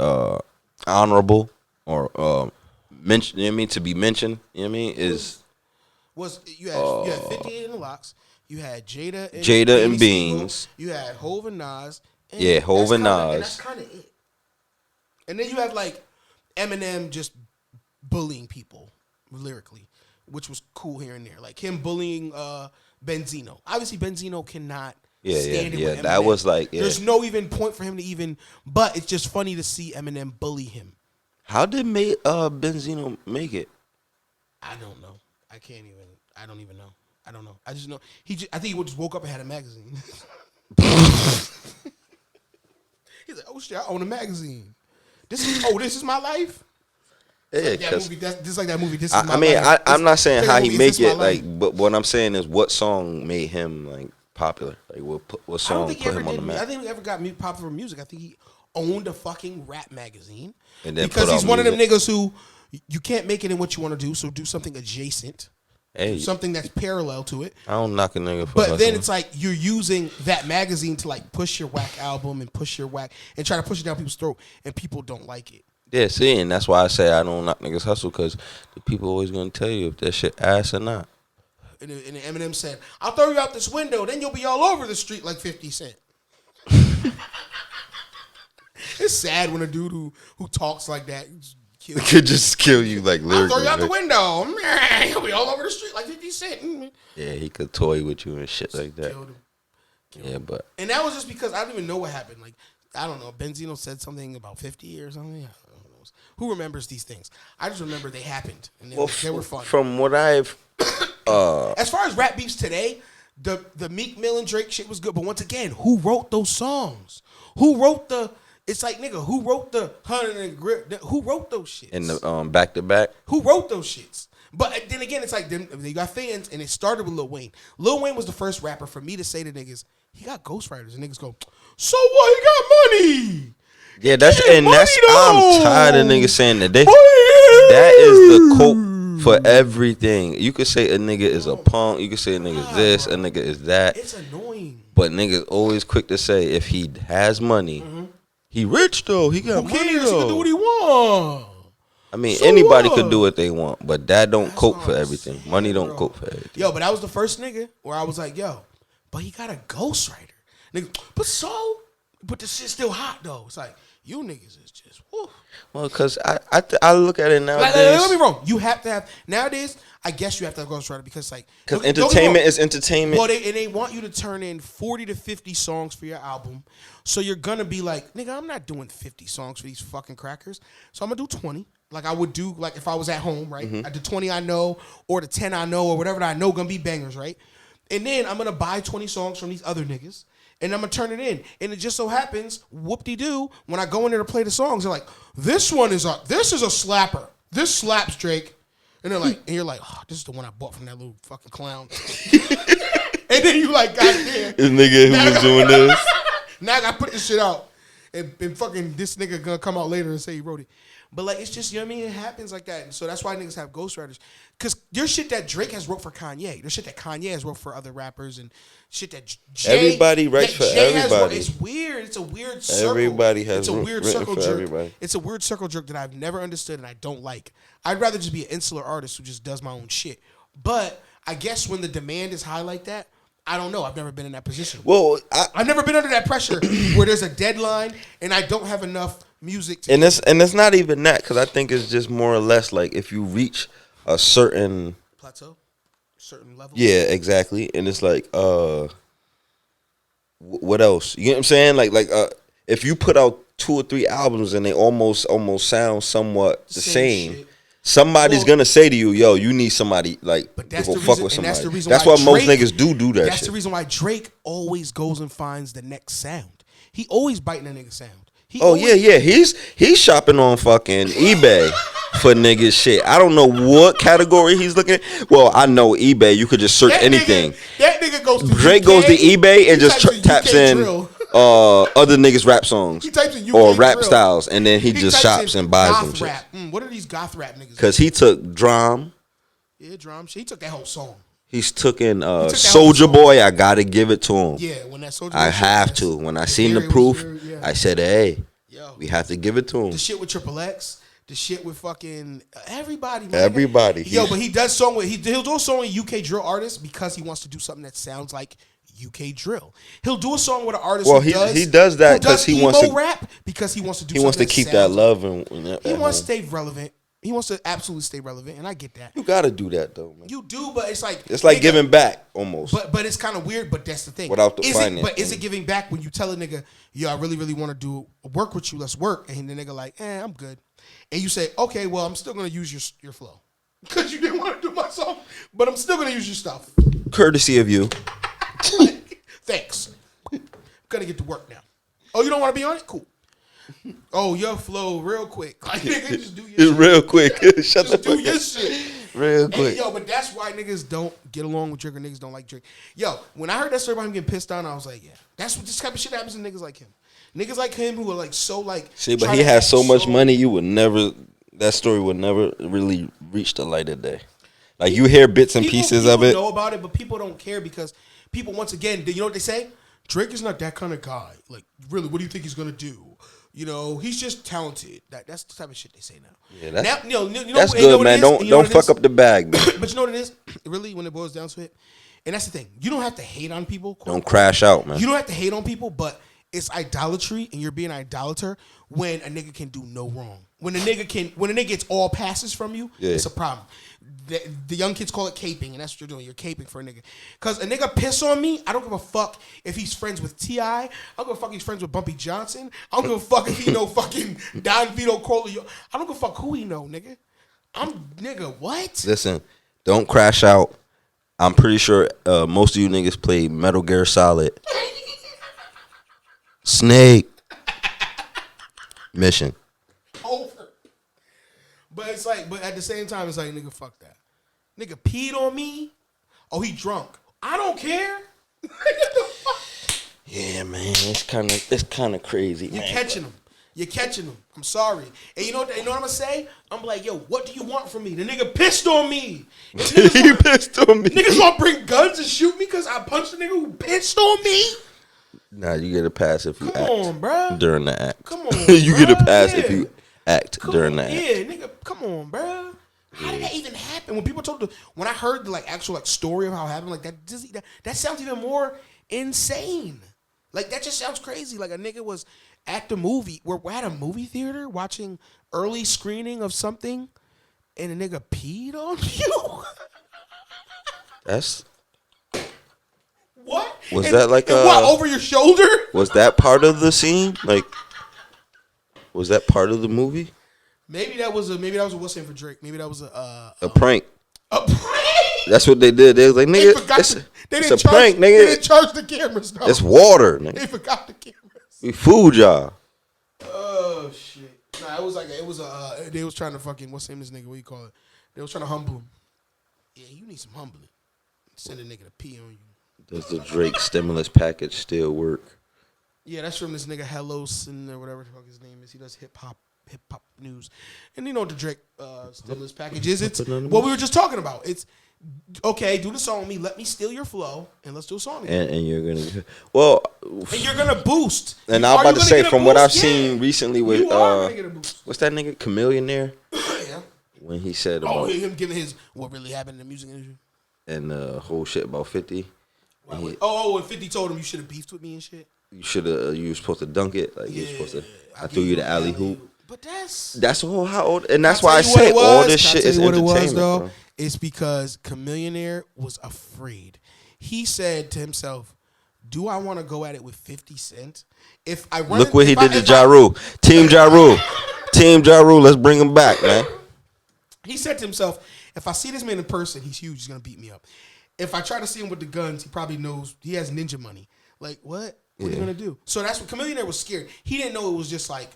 honorable or mention, you know what I mean, to be mentioned, you know what I mean, is you had 58 in the Locks, you had Jada and Beans, you had Hov and Nas, Hov and Nas, and that's kind of it. And then you have like Eminem just bullying people lyrically, which was cool here and there, like him bullying Benzino. Obviously, Benzino cannot. Stand with Eminem. That was like, there's no even point for him to even, but it's just funny to see Eminem bully him. How did Benzino make it? I don't know. I don't even know. I don't know. I just know I think he just woke up and had a magazine. He's like, oh shit, I own a magazine. This is my life. Yeah, just like that movie. This is my life. I'm not saying how he make it, like, but what I'm saying is what song made him like popular? Like what song put him on the map? I think he ever got popular music. I think he owned a fucking rap magazine. And then because he's one of them niggas who you can't make it in what you want to do, so do something adjacent. Hey, something that's parallel to it. I don't knock a nigga for But hustling. then it's like you're using that magazine to like push your whack album and push your whack and try to push it down people's throat, and people don't like it. Yeah, see, and that's why I say I don't knock niggas hustle, because the people always gonna tell you if that shit ass or not. And Eminem said, "I'll throw you out this window, then you'll be all over the street like 50 Cent." It's sad when a dude who talks like that could just kill you like lyrically. I'll throw you out the window. Man, you'll be all over the street like 50 Cent. Yeah, he could toy with you and shit like that. Killed Yeah, him. but and that was just because I don't even know what happened. Like, I don't know. Benzino said something about 50 or something. I don't know. Who remembers these things? I just remember they happened and they were fun. From what I've as far as rap beefs today, the Meek Mill and Drake shit was good, but once again, who wrote those songs? Who wrote the? It's like, nigga, who wrote the 100 and grip? Who wrote those shits? In the back to back. Who wrote those shits? But then again, it's like they got fans, and it started with Lil Wayne. Lil Wayne was the first rapper for me to say to niggas, he got ghostwriters, and niggas go, so what? He got money. Yeah, that's money I'm tired of niggas saying that. That is the quote for everything. You could say a nigga is a punk. You could say a nigga is this, a nigga is that. It's annoying. But niggas always quick to say if he has money, he rich though. He got money though. He can do what he want. I mean, So anybody what? could do what they want, but that don't That's cope what for I'm everything. saying, Money don't bro. cope for everything. Yo, but that was the first nigga where I was like, yo, but he got a ghostwriter. Nigga, but the shit's still hot though. It's like, you niggas is just, whew. Well, because I look at it nowadays. Like, don't get me wrong. You have to have, nowadays, I guess you have to have a ghostwriter because entertainment is entertainment. Well, they want you to turn in 40 to 50 songs for your album. So you're going to be like, nigga, I'm not doing 50 songs for these fucking crackers. So I'm going to do 20. Like I would do, like if I was at home, right? The 20 I know, or the 10 I know, or whatever that I know gonna be bangers, right? And then I'm gonna buy 20 songs from these other niggas, and I'm gonna turn it in. And it just so happens, whoop-de-doo, when I go in there to play the songs, they're like, this is a slapper. This slaps, Drake. And they're like, and you're like, oh, this is the one I bought from that little fucking clown. And then you like, goddamn. This nigga who was doing this. Now I gotta put this shit out. And fucking this nigga gonna come out later and say he wrote it. But like, it's just, you know what I mean? It happens like that. And so that's why niggas have ghostwriters. Because there's shit that Drake has wrote for Kanye. There's shit that Kanye has wrote for other rappers. And shit that Everybody writes for everybody. It's weird. It's a weird circle. Everybody has It's a weird written circle for jerk. everybody. It's a weird circle jerk that I've never understood and I don't like. I'd rather just be an insular artist who just does my own shit. But I guess when the demand is high like that, I don't know. I've never been in that position. Well, I've never been under that pressure where there's a deadline and I don't have enough music to and it's not even that, because I think it's just more or less like if you reach a certain plateau, certain level. Yeah, exactly. And it's like, what else? You know what I'm saying? Like if you put out 2 or 3 albums and they almost sound somewhat the same. Shit. Somebody's gonna say to you, "Yo, you need somebody like But that's to go the fuck reason, with somebody." and that's the reason that's why why most Drake, niggas do that. That's shit. the reason why Drake always goes and finds the next sound. He always biting that nigga sound. Yeah. He's shopping on fucking eBay for niggas shit. I don't know what category he's looking at. Well, I know eBay. You could just search anything. That nigga goes to Drake UK, goes to eBay and just types in taps UK in drill. other niggas rap songs He types in UK or rap drill. styles, and then he just types shops in and buys goth them shit. rap. What are these goth rap niggas? Because he took Drum. Yeah, drum shit. He took that whole song. He's taking that Soldier whole song. Boy. I gotta give it to him. Yeah, when that Soldier I Boy shit have was- to. When I the seen the theory was proof, very- yeah. I said, "Hey, Yo. we have to give it to him." The shit with Triple X, the shit with fucking everybody, man. Everybody. Yo, but he does song with he'll do a song with UK drill artists because he wants to do something that sounds like UK drill. He'll do a song with an artist. Well, he does that who does 'cause he wants to- rap because he wants to do. He wants to something keep that sounds like- love and He wants to stay relevant. He wants to absolutely stay relevant, and I get that. You gotta do that though, man. You do, but it's like It's like nigga, giving back almost. But it's kind of weird. But that's the thing. Without the is finance. But is it giving back when you tell a nigga, yo, I really, really want to do work with you. Let's work. And the nigga like, I'm good. And you say, okay, well, I'm still gonna use your flow because you didn't want to do my song, but I'm still gonna use your stuff. Courtesy of you. Thanks. I'm gonna get to work now. Oh, you don't want to be on it? Cool. Oh, your flow real quick. Like nigga, just do your It's shit. real quick. Shut the Just do fuck your up. shit. Real And, quick. yo, but that's why niggas don't get along with Drake or niggas don't like Drake. Yo, when I heard that story about him getting pissed on, I was like, yeah, that's what this type of shit happens to niggas like him. Niggas like him who are like so like. See, but try he to has act so much money, you would never. That story would never really reach the light of day. Like you hear bits and pieces of it. People know about it, but people don't care because people, once again, you know what they say? Drake is not that kind of guy. Like, really, what do you think he's gonna do? You know, he's just talented. That's the type of shit they say now. Yeah, that's, Now, you know, that's you know good, what man. it is? Don't You know what it fuck is? up the bag, man. But you know what it is? Really, when it boils down to it, and that's the thing. You don't have to hate on people. quote Don't unquote. crash out, man. You don't have to hate on people, but it's idolatry, and you're being an idolater when a nigga can do no wrong. When a nigga gets all passes from you, Yeah. it's a problem. The young kids call it caping, and that's what you're doing. You're caping for a nigga. Cause a nigga piss on me, I don't give a fuck if he's friends with T.I. I don't give a fuck if he's friends with Bumpy Johnson. I don't give a fuck if he know fucking Don Vito Corleone. I don't give a fuck who he know, nigga. Nigga, what? Listen, don't crash out. I'm pretty sure most of you niggas play Metal Gear Solid. Snake. Mission. Over. But it's like, but at the same time, it's like, nigga, fuck that. Nigga peed on me. Oh, he drunk. I don't care. Yeah, man, it's kind of crazy. You man. catching him. You're catching them. I'm sorry. And you know what I'm gonna say? I'm like, yo, what do you want from me? The nigga pissed on me. He pissed on me. Niggas want to bring guns and shoot me because I punched a nigga who pissed on me? Nah, you get a pass if you Come act on, bruh. during the act. Come on, You get a bruh. pass Yeah. if you act during the act. Yeah, nigga, come on, bruh. How did that even happen? When people when I heard the like actual like story of how it happened, like that sounds even more insane. Like that just sounds crazy. Like a nigga was at the movie. We're at a movie theater watching early screening of something, and a nigga peed on you. That's What? Was that like what, over your shoulder? Was that part of the scene? Like, was that part of the movie? Maybe that was a what's in for Drake. Maybe that was a prank. A prank. That's what they did. They was like, nigga, it's a prank, nigga. They didn't charge the cameras. No. It's water, nigga. They forgot the cameras. We fooled y'all. Oh shit! Nah, they was trying to fucking what's the name of this nigga? What you call it? They was trying to humble him. Yeah, you need some humbling. Send a nigga to pee on you. Does the Drake stimulus package still work? Yeah, that's from this nigga Hellosin or whatever the fuck his name is. He does hip hop news, and you know what the Drake stimulus package is. It's what we were just talking about. It's okay. Do the song with me. Let me steal your flow, and let's do a song. And you're gonna and you're gonna boost. And I was about to say, from what I've seen recently with what's that nigga Chameleonaire? Yeah. When he said about him giving his what really happened in the music industry and the whole shit about 50. When 50 told him you should have beefed with me and shit. You were supposed to dunk it. Like you were supposed to. I threw you the alley hoop. But that's how old, and that's why I say all this shit is entertainment. Bro. It's because Chameleonaire was afraid. He said to himself, "Do I want to go at it with 50 Cent? If I run look what he did to Ja Rule. Team Ja Rule. Team Ja Rule. Let's bring him back, man." He said to himself, "If I see this man in person, he's huge. He's gonna beat me up. If I try to see him with the guns, he probably knows he has ninja money. Like what? What are you gonna do?" So that's what Chameleonaire was scared. He didn't know it was just like,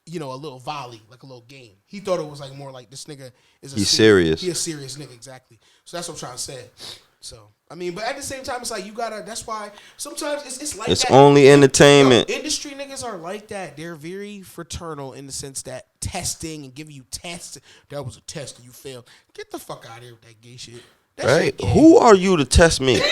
a little volley, like a little game. He thought it was like more like this nigga is he's serious. He's a serious nigga, exactly. So that's what I'm trying to say. So I mean, but at the same time, it's like you gotta. That's why sometimes it's like it's that. only entertainment. Industry niggas are like that. They're very fraternal in the sense that testing and giving you tests. That was a test and you failed. Get the fuck out of here with that gay shit. That right? shit gay. Who are you to test me?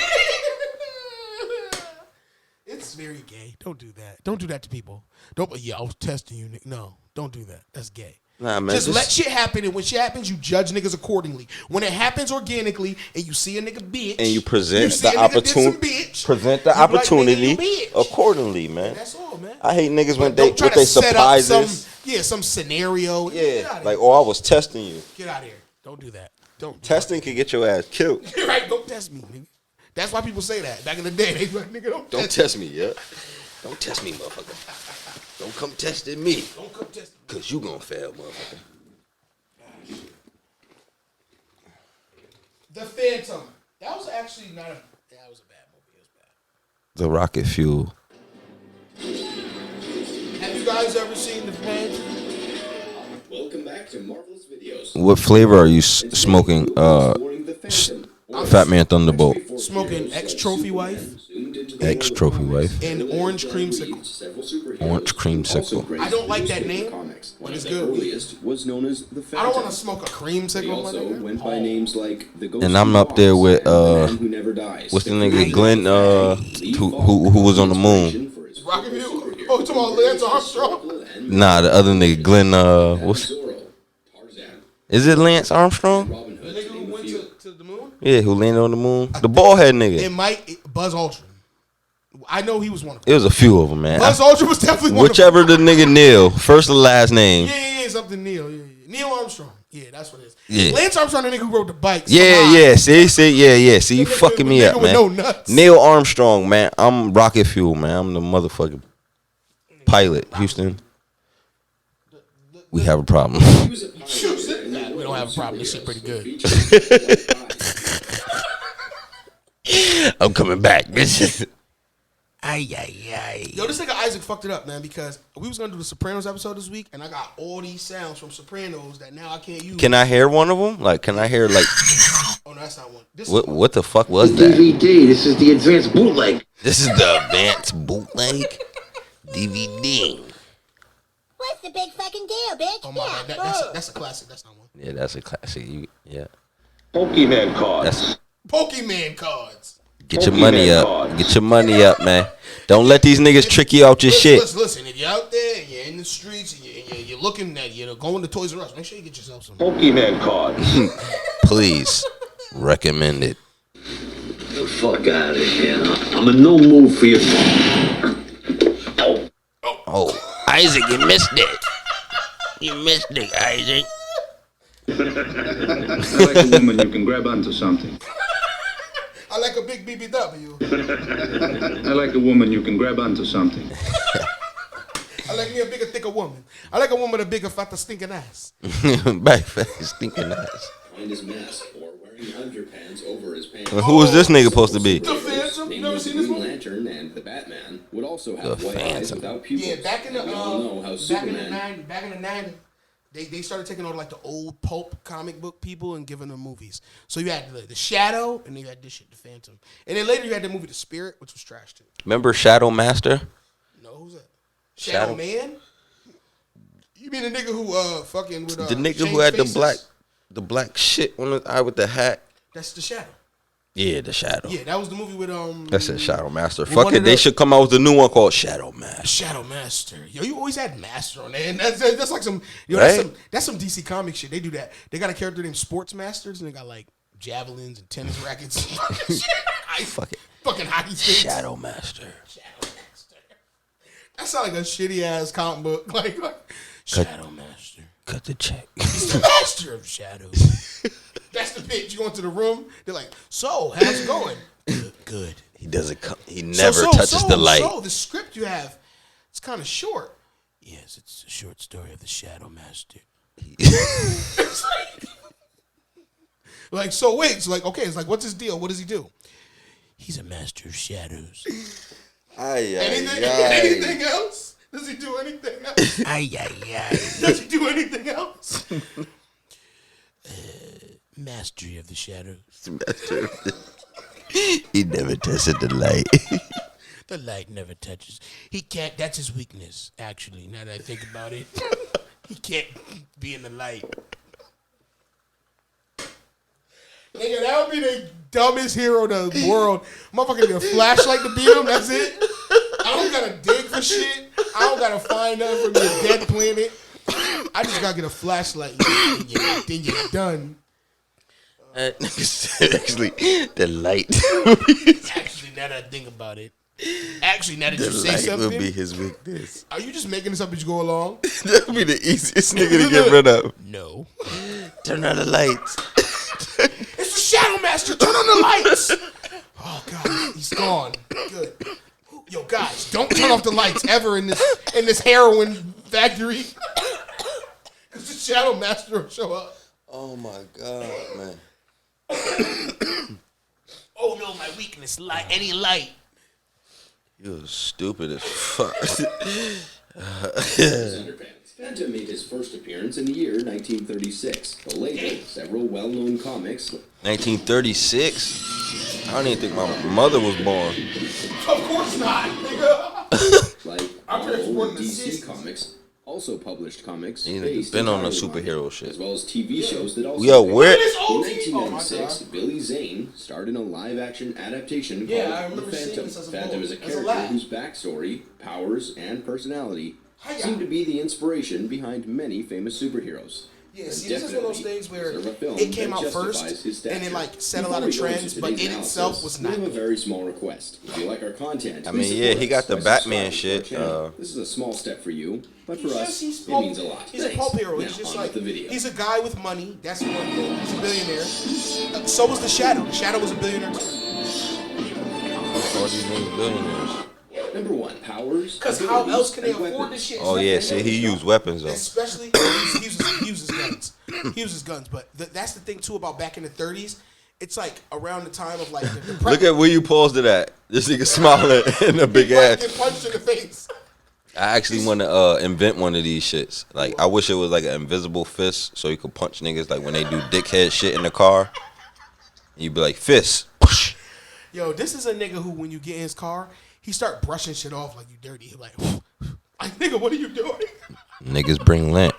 It's very gay. Don't do that. Don't do that to people. I was testing you. No, don't do that. That's gay. Nah, man. Just let shit happen, and when shit happens, you judge niggas accordingly. When it happens organically, and you see a nigga bitch, and you present the opportunity, accordingly, man. That's all, man. I hate niggas when they surprises. Some scenario. Yeah, like I was testing you. Get out of here. Don't do that. Testing can get your ass killed. Right? Don't test me, nigga. That's why people say that. Back in the day, they like, nigga, don't test me, yeah. Don't test me, motherfucker. Don't come testing me. Don't come testing me. Cause you gonna fail, motherfucker. The Phantom. That was actually not a. That was a bad movie. It was bad. The rocket fuel. Have you guys ever seen The Phantom? Welcome back to Marvelous Videos. What flavor are you smoking? Fat Man Thunderbolt. Smoking X-Trophy Wife. X-Trophy Wife. And Orange Creamsicle. Orange Creamsicle. I don't like that name, but it's good. Was known as the I don't want to smoke a creamsicle. Also went by names like the Ghost and I'm up there with who never dies. What's the nigga Glenn who was on the moon? Rocket Fuel. Oh, you talking about Lance Armstrong? Nah, the other nigga Glenn is it Lance Armstrong? The nigga who went to the moon? Yeah, who landed on the moon? The bald head nigga. It might Buzz Aldrin. I know he was one of them. It was a few of them, man. Buzz Aldrin was definitely one of them. Whichever the nigga Neil, first or last name. Yeah, something Neil. Yeah. Neil Armstrong. Yeah, that's what it is. Yeah. Lance Armstrong, the nigga who rode the bikes. Yeah. See, you fucking me up, man. No nuts. Neil Armstrong, man. I'm rocket fuel, man. I'm the motherfucking pilot. Houston, we have a problem. We don't have a problem. This shit pretty good. I'm coming back, bitch. Yo, this nigga Isaac fucked it up, man, because we was gonna do the Sopranos episode this week, and I got all these sounds from Sopranos that now I can't use. Can I hear one of them? Like, can I hear like? Oh no, that's not one. What the fuck was that? DVD. This is the advanced bootleg. This is the advanced bootleg DVD. What's the big fucking deal, bitch? Oh my God, that's a classic. That's not one. Yeah, that's a classic. Yeah. Pokemon cards. Pokemon cards. Get your money up. Get your money up, man. Don't let these niggas trick you out your shit. Listen, if you're out there and you're in the streets and you're looking at, going to Toys R Us, make sure you get yourself some Pokemon cards. Please recommend it. The fuck out of here. I'm in no mood for your phone. Oh, Isaac, you missed it. You missed it, Isaac. I like a woman you can grab onto something. I like a big BBW. I like a woman you can grab onto something. I like me a bigger, thicker woman. I like a woman with a bigger, fatter, stinking ass. Back fat, stinking ass. Behind his mask or wearing underpants over his pants. Who is this nigga supposed to be? The Phantom. You never seen this Green movie? Lantern and the Batman would also have The white eyes Phantom. without pupils. Yeah, back in the We all know how Superman. back in the 90s, they started taking on like the old pulp comic book people and giving them movies. So you had the Shadow, and then you had this shit, the Phantom, and then later you had the movie The Spirit, which was trash too. Remember Shadow Master? No, who's that? Shadow- Shadow Man. You mean the nigga who fucking with The nigga Shane who had Faces? the black shit on his eye with the hat. That's the Shadow. Yeah, the Shadow. Yeah, that was the movie with That's a Shadow Master. With Fuck one it, of they the- should come out with a new one called Shadow Master. Shadow Master. Yo, you always had Master on there. And that's like some, that's Right? that's some DC comic shit. They do that. They got a character named Sports Masters, and they got like javelins and tennis rackets. Fuck it. Fucking hockey sticks. Shadow Master. Shadow Master. That sounds like a shitty ass comic book. Like Shadow Master. Cut the check. He's the master of shadows. That's the bitch. You go into the room. They're like, so how's it going? Good. He doesn't come. He never touches the light. So the script you have, it's kind of short. Yes, it's a short story of the Shadow Master. It's like, so wait, so like, okay, it's like, what's his deal? What does he do? He's a master of shadows. Anything else? Does he do anything else? Does he do anything else? Mastery of the shadows. He never touches the light. The light never touches. He can't. That's his weakness, actually, now that I think about it. He can't be in the light. Nigga, that would be the dumbest hero in the world. Motherfucker get a flashlight to beat him, that's it. I don't gotta dig for shit. I don't gotta find nothing from the dead planet. I just gotta get a flashlight, and then you're done. Actually, the light. Actually, now that I think about it. Actually, now that you say light something. would be his weakness. Are you just making this up as you go along? That would be the easiest nigga to get rid of. No. Turn on the lights. It's the Shadow Master. Turn on the lights. Oh God, he's gone. Good. Yo, guys, don't turn off the lights ever in this heroin factory. Cause the Shadow Master will show up. Oh my God, man. Oh no, my weakness, light. Any light. You stupid as fuck. Underpants. Phantom made his first appearance in the year 1936. But later, several well-known comics 1936? I don't even think my mother was born. Of course not, nigga. like I'm Marvel born and in the DC 60s. Comics also published comics He based been on the entirely superhero it, shit. as well as TV shows that also. Yo, where? This In old 1996, Billy Zane starred in a live-action adaptation Yeah, I called The remember seeing Phantom. this as a Phantom boy, is a as a character lad. whose backstory, powers, and personality Hiya. seem to be the inspiration behind many famous superheroes. Yeah, And see, this is one of those definitely things where deserve a film it came that out justifies first, his and it stature. like set a Before lot of we go into trends, but today's in itself analysis, was we not have a good. very small request. If you like our content, I please mean, yeah, support he got us the by Batman subscribing to our shit, channel. This is a small step for you, but for He's us, just- he's it pulp- means a lot. He's Thanks. a pulp hero. Now, He's just on like with the video. he's a guy with money. That's one thing. He's a billionaire. So was the Shadow. The Shadow was a billionaire too. All these niggas billionaires. Number one, powers. Because how abilities, else can they and afford weapons. this shit? Oh yeah, see, he used weapons though. Especially he uses guns. He uses guns. But that's the thing too about back in the 30s. It's like around the time of like the Look at where you paused it at. This nigga smiling in a big ass. Get punched in the face. I actually want to invent one of these shits. Like, I wish it was like an invisible fist so you could punch niggas like when they do dickhead shit in the car. And you'd be like, fist. Yo, this is a nigga who, when you get in his car, he start brushing shit off like you dirty. He like, nigga, what are you doing? Niggas bring lint.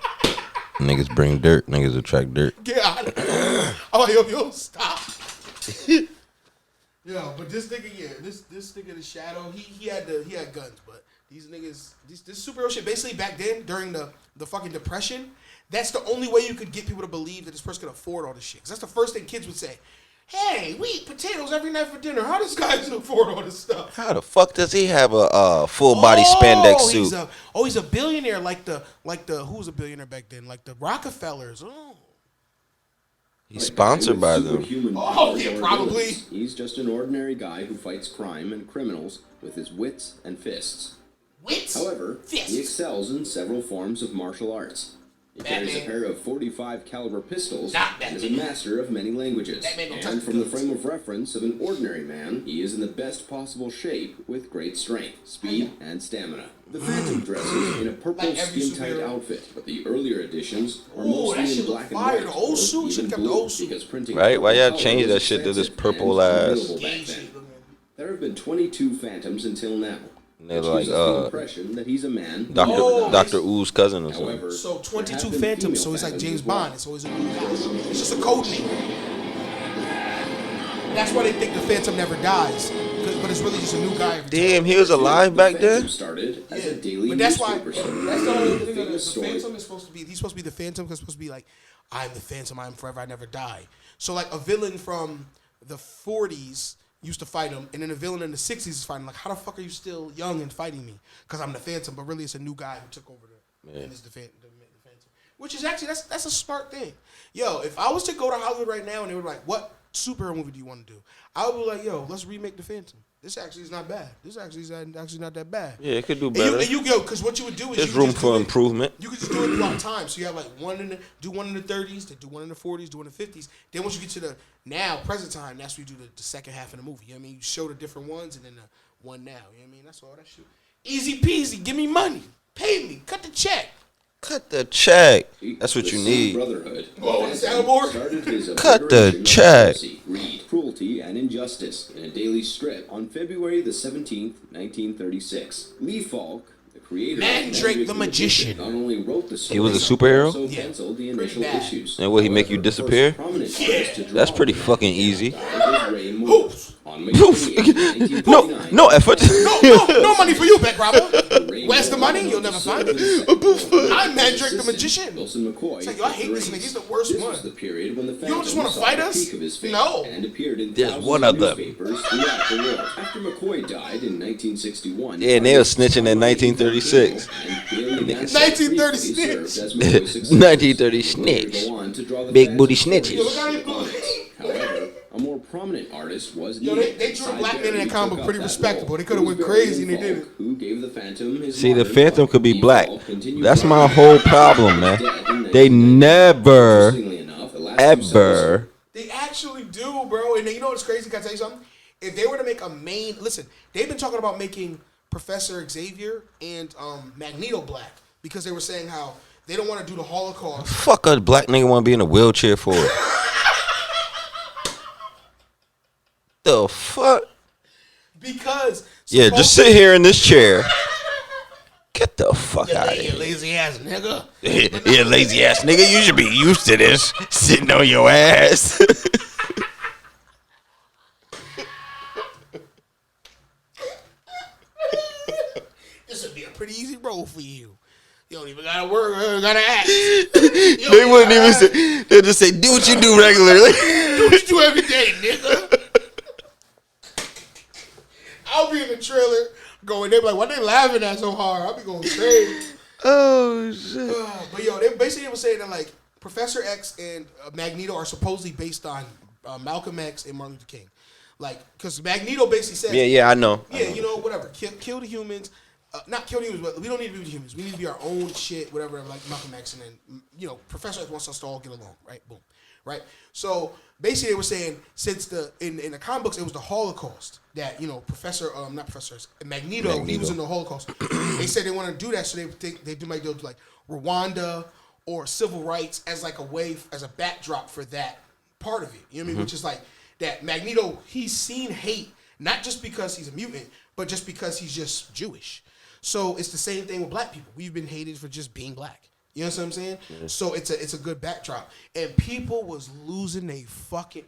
Niggas bring dirt. Niggas attract dirt. Get out of here. I'm like, yo, stop. Yo, but this nigga, this nigga, the Shadow, he had guns, but these niggas, this superhero shit, basically back then during the fucking Depression, that's the only way you could get people to believe that this person could afford all this shit. 'Cause that's the first thing kids would say. Hey, we eat potatoes every night for dinner. How does guys afford all this stuff? How the fuck does he have a full body spandex suit? He's a billionaire like the who was a billionaire back then? Like the Rockefellers. Oh. He's sponsored by them. Oh, yeah, probably. He's just an ordinary guy who fights crime and criminals with his wits and fists. Wits? However, fists. He excels in several forms of martial arts. He carries a pair of .45 caliber pistols and is a master of many languages. And from the frame of reference of an ordinary man, he is in the best possible shape with great strength, speed, and stamina. The Phantom dresses in a purple skin-tight outfit, but the earlier editions are mostly in black and white. The old suit should have kept the old suit. Right? Why y'all change that shit to this purple ass? There have been 22 Phantoms until now. They're like impression that he's a man. Dr. Oo's cousin or something. However, so 22 Phantoms, so he's like James Bond. It's always a new guy. It's just a code name. That's why they think the Phantom never dies, but it's really just a new guy. Damn, he was alive back then. Started as a daily but that's why. newspaper That's the whole thing. The story. Phantom is supposed to be. He's supposed to be the Phantom because it's supposed to be like, I'm the Phantom. I'm forever. I never die. So like a villain from the 40s used to fight him, and then a villain in the 60s is fighting. Like, how the fuck are you still young and fighting me? Because I'm the Phantom, but really it's a new guy who took over and is the Phantom. Which is actually, that's a smart thing. Yo, if I was to go to Hollywood right now and they were like, what superhero movie do you want to do? I would be like, yo, let's remake the Phantom. This actually is not bad. This actually is actually not that bad. Yeah, it could do better. And you go, because what you would do is there's room for improvement. You could just do it throughout time. So you have like one in the 30s, then do one in the 40s, do one in the 50s. Then once you get to the now, present time, that's when you do the second half of the movie. You know what I mean? You show the different ones and then the one now. You know what I mean? That's all that shit. Easy peasy. Give me money. Pay me. Cut the check. Cut the check. That's what you need. Brotherhood. Whoa, is that more? Cut the check. Greed, cruelty, and injustice in a daily strip on February the 17th, 1936. Lee Falk, the creator Mandrake the Magician, not only wrote the story, he was a superhero? also penciled the initial issues. And will he make you disappear? Yeah. That's pretty fucking easy. Hoops. No effort. No money for you, bank robber. Where's the money? You'll never find it. I'm Mandrake the Magician. Wilson McCoy. It's like, yo, I hate this nigga. He's the worst This one. was the period when the You don't just want to Phantom fight saw the us? peak of his fame No. and appeared in There's thousands one of them. newspapers throughout the world. After McCoy died in 1961, Yeah, and they were snitching in 1936. 1936. 1930 snitch. Big booty snitches. However, a more prominent artist was Yo, they drew a black man in that comic book pretty respectable. They could have went crazy and they didn't. Who gave the Phantom his See, the modern Phantom look. could be He black. continued That's to my rise whole after problem, death man. in They 1937. never, Interestingly enough, the last two ever. They actually do, bro. And you know what's crazy? Can I tell you something? If they were to make a main... Listen, they've been talking about making Professor Xavier and Magneto black because they were saying how they don't want to do the Holocaust. Fuck a black nigga want to be in a wheelchair for. The fuck? Because... Yeah, just sit here in this chair. Get the fuck out of You here. lazy ass nigga. Yeah, lazy ass nigga. You should be used to this. Sitting on your ass. This would be a pretty easy role for you. You don't even gotta work, gotta act. They wouldn't even say. They'll just say, "Do what you do regularly." Do what you do every day, nigga. I'll be in the trailer going, they be like, why they laughing at so hard? I'll be going crazy. Oh shit. But yo, they basically were saying that like Professor X and Magneto are supposedly based on Malcolm X and Martin Luther King. Like, because Magneto basically says, Yeah, I know. yeah, you know, whatever, kill the humans. Not kill the humans, but we don't need to be with humans. We need to be our own shit, whatever, like Malcolm X. And then, you know, Professor X wants us to all get along, right? Boom. Right? So basically they were saying, since in the comic books, it was the Holocaust that, you know, Magneto, he was in the Holocaust. They said they want to do that, so they might do like Rwanda or civil rights as like a way, as a backdrop for that part of it. You know what I mean? Which is like that Magneto, he's seen hate, not just because he's a mutant, but just because he's just Jewish. So it's the same thing with black people. We've been hated for just being black. You know what I'm saying? Yeah. So it's a good backdrop. And people was losing their fucking,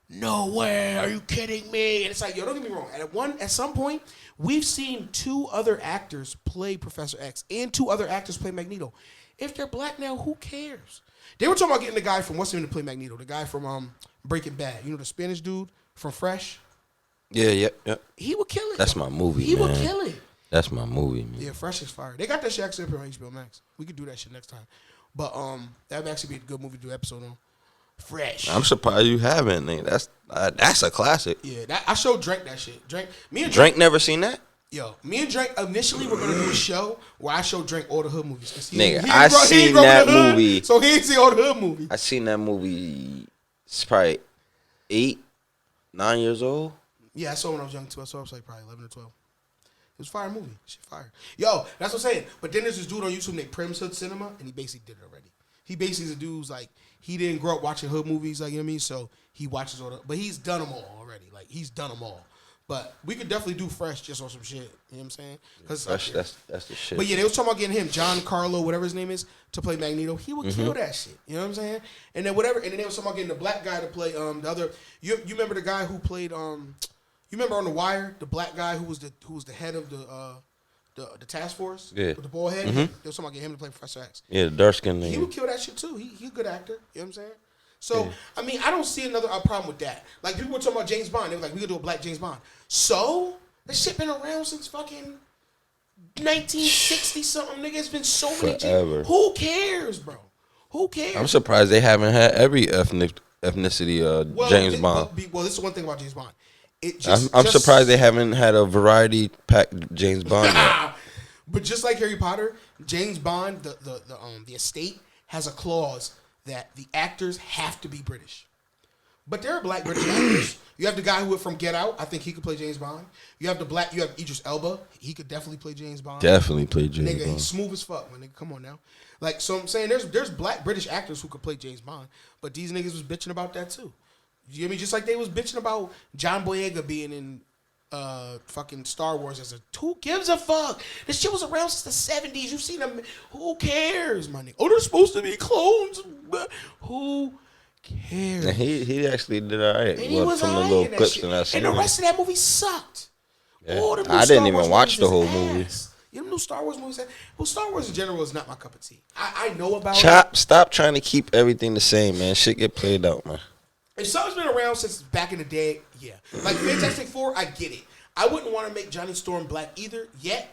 no way, are you kidding me? And it's like, yo, don't get me wrong. At some point, we've seen 2 other actors play Professor X and 2 other actors play Magneto. If they're black now, who cares? They were talking about getting the guy from, what's his name to play Magneto? The guy from Breaking Bad. You know, the Spanish dude from Fresh? Yeah. He would kill it. That's my movie, He man. would kill it. That's my movie, man. Yeah, Fresh is fire. They got that shit actually up here on HBO Max. We could do that shit next time. But that would actually be a good movie to do an episode on. Fresh. I'm surprised you haven't, nigga. That's a classic. Yeah, I showed Drake that shit. Drake never seen that? Yo, me and Drake initially were gonna do a show where I showed Drake all the hood movies. Nigga, I seen that movie. So he ain't seen all the hood movies. I seen that movie. It's probably 8, 9 years old. Yeah, I saw it when I was young too. I saw it was like probably 11 or 12. It was a fire movie. Shit fire. Yo, that's what I'm saying. But then there's this dude on YouTube named Prim's Hood Cinema, and he basically did it already. He basically is a dude's like, he didn't grow up watching hood movies, like, you know what I mean? So he watches all the, but he's done them all already. Like, he's done them all. But we could definitely do Fresh just on some shit. You know what I'm saying? Fresh, that's the shit. But yeah, they was talking about getting him, John Carlo, whatever his name is, to play Magneto. He would kill that shit. You know what I'm saying? And then whatever, and then they was talking about getting the black guy to play the other. You remember the guy who played you remember on The Wire, the black guy who was the head of the task force? Yeah. With the bald head? They was talking about getting him to play Professor X. Yeah, the dark skin nigga. He would kill that shit too. He's a good actor. You know what I'm saying? So, I mean, I don't see another problem with that. Like, people were talking about James Bond. They were like, we could do a black James Bond. So, that shit been around since fucking 1960-something, nigga. It's been so many James. Who cares, bro? Who cares? I'm surprised they haven't had every ethnicity James Bond. Well, this is one thing about James Bond. I'm surprised they haven't had a variety pack James Bond yet. But just like Harry Potter, James Bond, the estate has a clause that the actors have to be British. But there are black British actors. You have the guy who went from Get Out. I think he could play James Bond. You have Idris Elba. He could definitely play James Bond. Definitely play James Bond. Bond. He's smooth as fuck, my nigga. Come on now. Like, so I'm saying there's black British actors who could play James Bond. But these niggas was bitching about that too. You know what I mean? Just like they was bitching about John Boyega being in fucking Star Wars as who gives a fuck? This shit was around since the 70s. You've seen them. Who cares, my nigga? Oh, they're supposed to be clones. Who cares? And he actually did all right. And he was from the all right little in that clips shit. and that And the rest of that movie sucked. Yeah. I didn't even watch the whole movie. You know, Star Wars movies. Well, Star Wars in general is not my cup of tea. I know about it. Stop trying to keep everything the same, man. Shit get played out, man. If something's been around since back in the day, yeah. Like Fantastic Four, I get it. I wouldn't want to make Johnny Storm black either yet,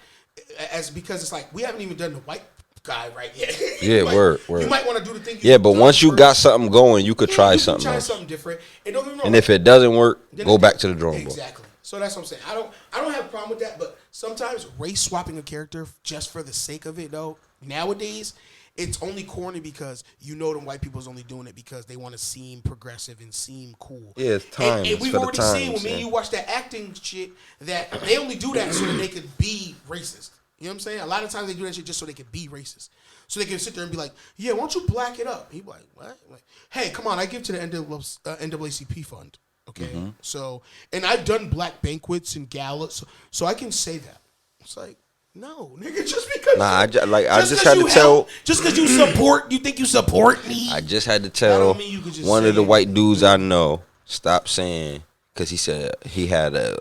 because it's like we haven't even done the white guy right yet. Yeah, word. You might want to do the thing. Yeah, but once you got something going, you could try something else. Try something different. And don't get me wrong. And if it doesn't work, go back to the drawing board. Exactly. So that's what I'm saying. I don't have a problem with that, but sometimes race swapping a character just for the sake of it, though, nowadays, it's only corny because you know them white people's only doing it because they want to seem progressive and seem cool. Yeah, it's time. And we've already seen when me and you watch that acting shit that they only do that so that they could be racist. You know what I'm saying? A lot of times they do that shit just so they could be racist. So they can sit there and be like, yeah, why don't you black it up? He be like, what? Like, hey, come on, I give to the NAACP fund. Okay? So, and I've done black banquets and galas, so I can say that. It's like, no, nigga, just because. Nah, I just had to tell. Just because you support, you think you support me. I just had to tell one of the white dudes I know, stop saying, because he said he had a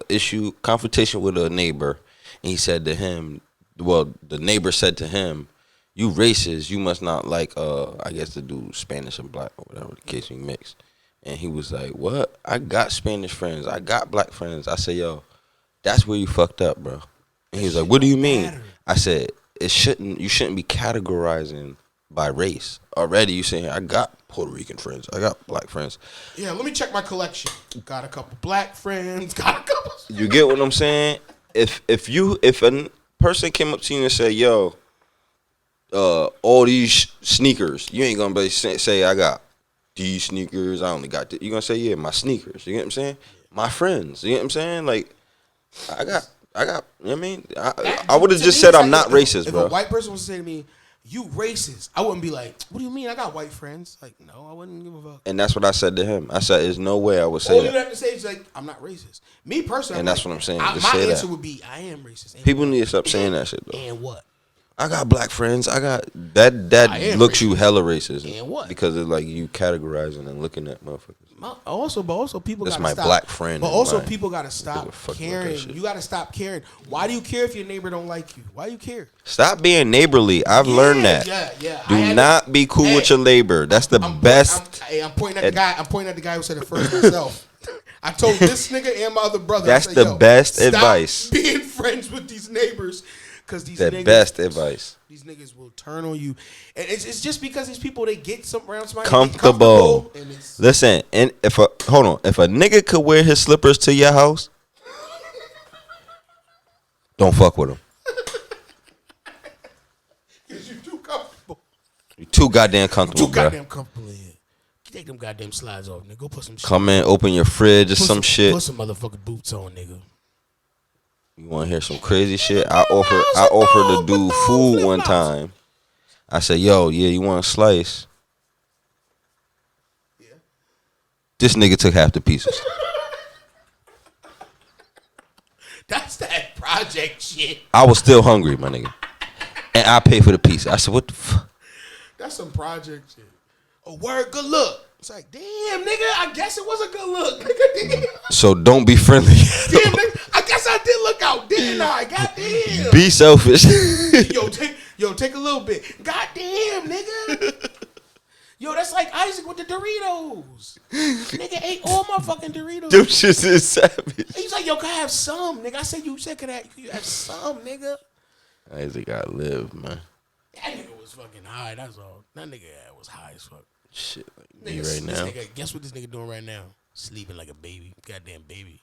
confrontation with a neighbor, and he said to him, well, the neighbor said to him, you racist, you must not like, I guess the dude Spanish and black or whatever the case we mix. And he was like, what? I got Spanish friends. I got black friends. I said, yo, that's where you fucked up, bro. And he was like, what do you mean? I said, you shouldn't be categorizing by race. Already you saying, I got Puerto Rican friends. I got black friends. Yeah, let me check my collection. Got a couple black friends. Got a couple. You get what I'm saying? If a person came up to you and said, yo, all these sneakers, you ain't going to say, I got these sneakers. I only got this. You're going to say, yeah, my sneakers. You get what I'm saying? My friends. You get what I'm saying? Like, I got, you know what I mean? I would have just said I'm not racist, bro. If a white person was to say to me, you racist. I wouldn't be like, what do you mean? I got white friends. Like, no, I wouldn't give a fuck. And that's what I said to him. I said, there's no way I would say All that. you have to say is like, I'm not racist. Me personally, And that's what I'm saying. Just my say answer that. would be, I am racist. And People need to stop saying that shit though. And what? I got black friends. I got that looks racist. you hella racist. And what? Because it's like you categorizing and looking at motherfuckers. Also, people That's gotta my stop. black friend. But also, mine. people gotta stop Give a fuck about that caring. shit. You gotta stop caring. Why do you care if your neighbor don't like you? Why do you care? Stop being neighborly. I've learned that. Yeah. Do not be cool with your neighbor. That's the best. I'm pointing at the guy. I'm pointing at the guy who said it first myself. I told this nigga and my other brother. That's I said, the best stop advice. Being friends with these neighbors, because these The niggas, best advice. These niggas will turn on you, and it's just because these people they get some around somebody Comfortable. and it's, Listen, and if a nigga could wear his slippers to your house, don't fuck with him. Cause you too comfortable. You too goddamn comfortable, Too bro. goddamn comfortable in here. Take them goddamn slides off, nigga. Go put some shit. Come in, open your fridge or some shit. Put some motherfucking boots on, nigga. You want to hear some crazy shit? I offered the dude food one time. I said, yo, yeah, you want a slice? Yeah. This nigga took half the pieces. That's that project shit. I was still hungry, my nigga. And I paid for the pizza. I said, what the fuck? That's some project shit. A word, good look. It's like, damn, nigga, I guess it was a good look. Nigga, damn. So don't be friendly. Damn, nigga, I guess I did look out, didn't I? Goddamn. Be selfish. Yo, take a little bit. Goddamn, nigga. Yo, that's like Isaac with the Doritos. Nigga ate all my fucking Doritos. Them shit is savage. He's like, yo, can I have some, nigga? I said, you said, can you have some, nigga? Isaac gotta live, man. That nigga was fucking high, that's all. That nigga was high as fuck. Shit, like me right now. Guess what this nigga doing right now? Sleeping like a baby. Goddamn baby.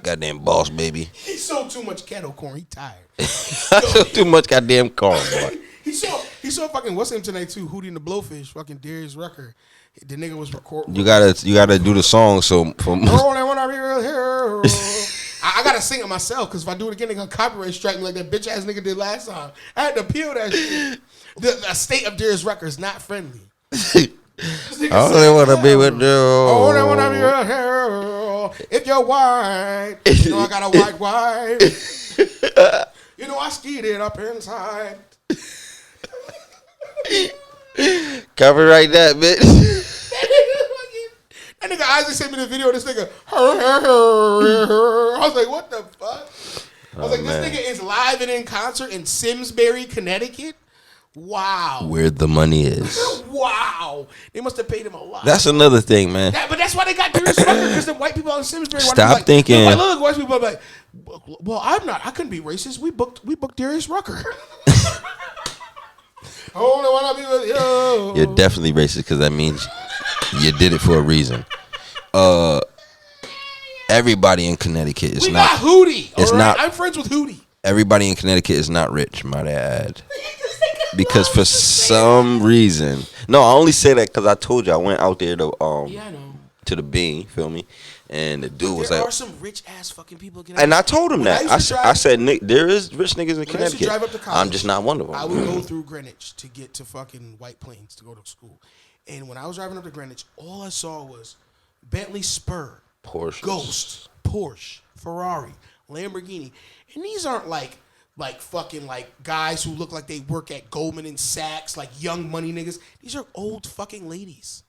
Goddamn boss, baby. He sold too much kettle corn. He tired. Too much goddamn corn, boy. He saw fucking what's him tonight too? Hootie and the Blowfish. Fucking Darius Rucker. The nigga was recording. You gotta do the song. So from I gotta sing it myself because if I do it again, they gonna copyright strike me like that bitch ass nigga did last time. I had to appeal that shit. The state of Darius Rucker is not friendly. I only wanna be with you. I only wanna be with you. If you're white, you know I got a white wife. You know I skied it up inside. Copyright that, bitch. That nigga Isaac sent me the video of this nigga. I was like, what the fuck? I was like, man. this nigga is live and in concert in Simsbury, Connecticut. Wow. Where the money is. Wow. They must have paid him a lot. That's another thing, man. But that's why they got Darius Rucker, because the white people out in Simsbury. Stop thinking. Look, white people are like, well, I couldn't be racist. We booked Darius Rucker. I only want to be with you. You're definitely racist because that means you did it for a reason. Everybody in Connecticut is we not. got Hootie. It's all right? not. I'm friends with Hootie. Everybody in Connecticut is not rich, might I add. Because for some reason, no, I only say that because I told you I went out there to Yeah, I know. to the Bean, feel me? And the dude was There like, are some rich ass fucking people. and I told him When that. used to I drive- said, Nick, there is rich niggas in When I used to Connecticut. drive up to college, I'm just not one of them. I would go through Greenwich to get to fucking White Plains to go to school. And when I was driving up to Greenwich, all I saw was Bentley Spur, Porsche, Ghost, Porsche, Ferrari, Lamborghini. And these aren't like fucking like guys who look like they work at Goldman and Sachs, like young money niggas. These are old fucking ladies.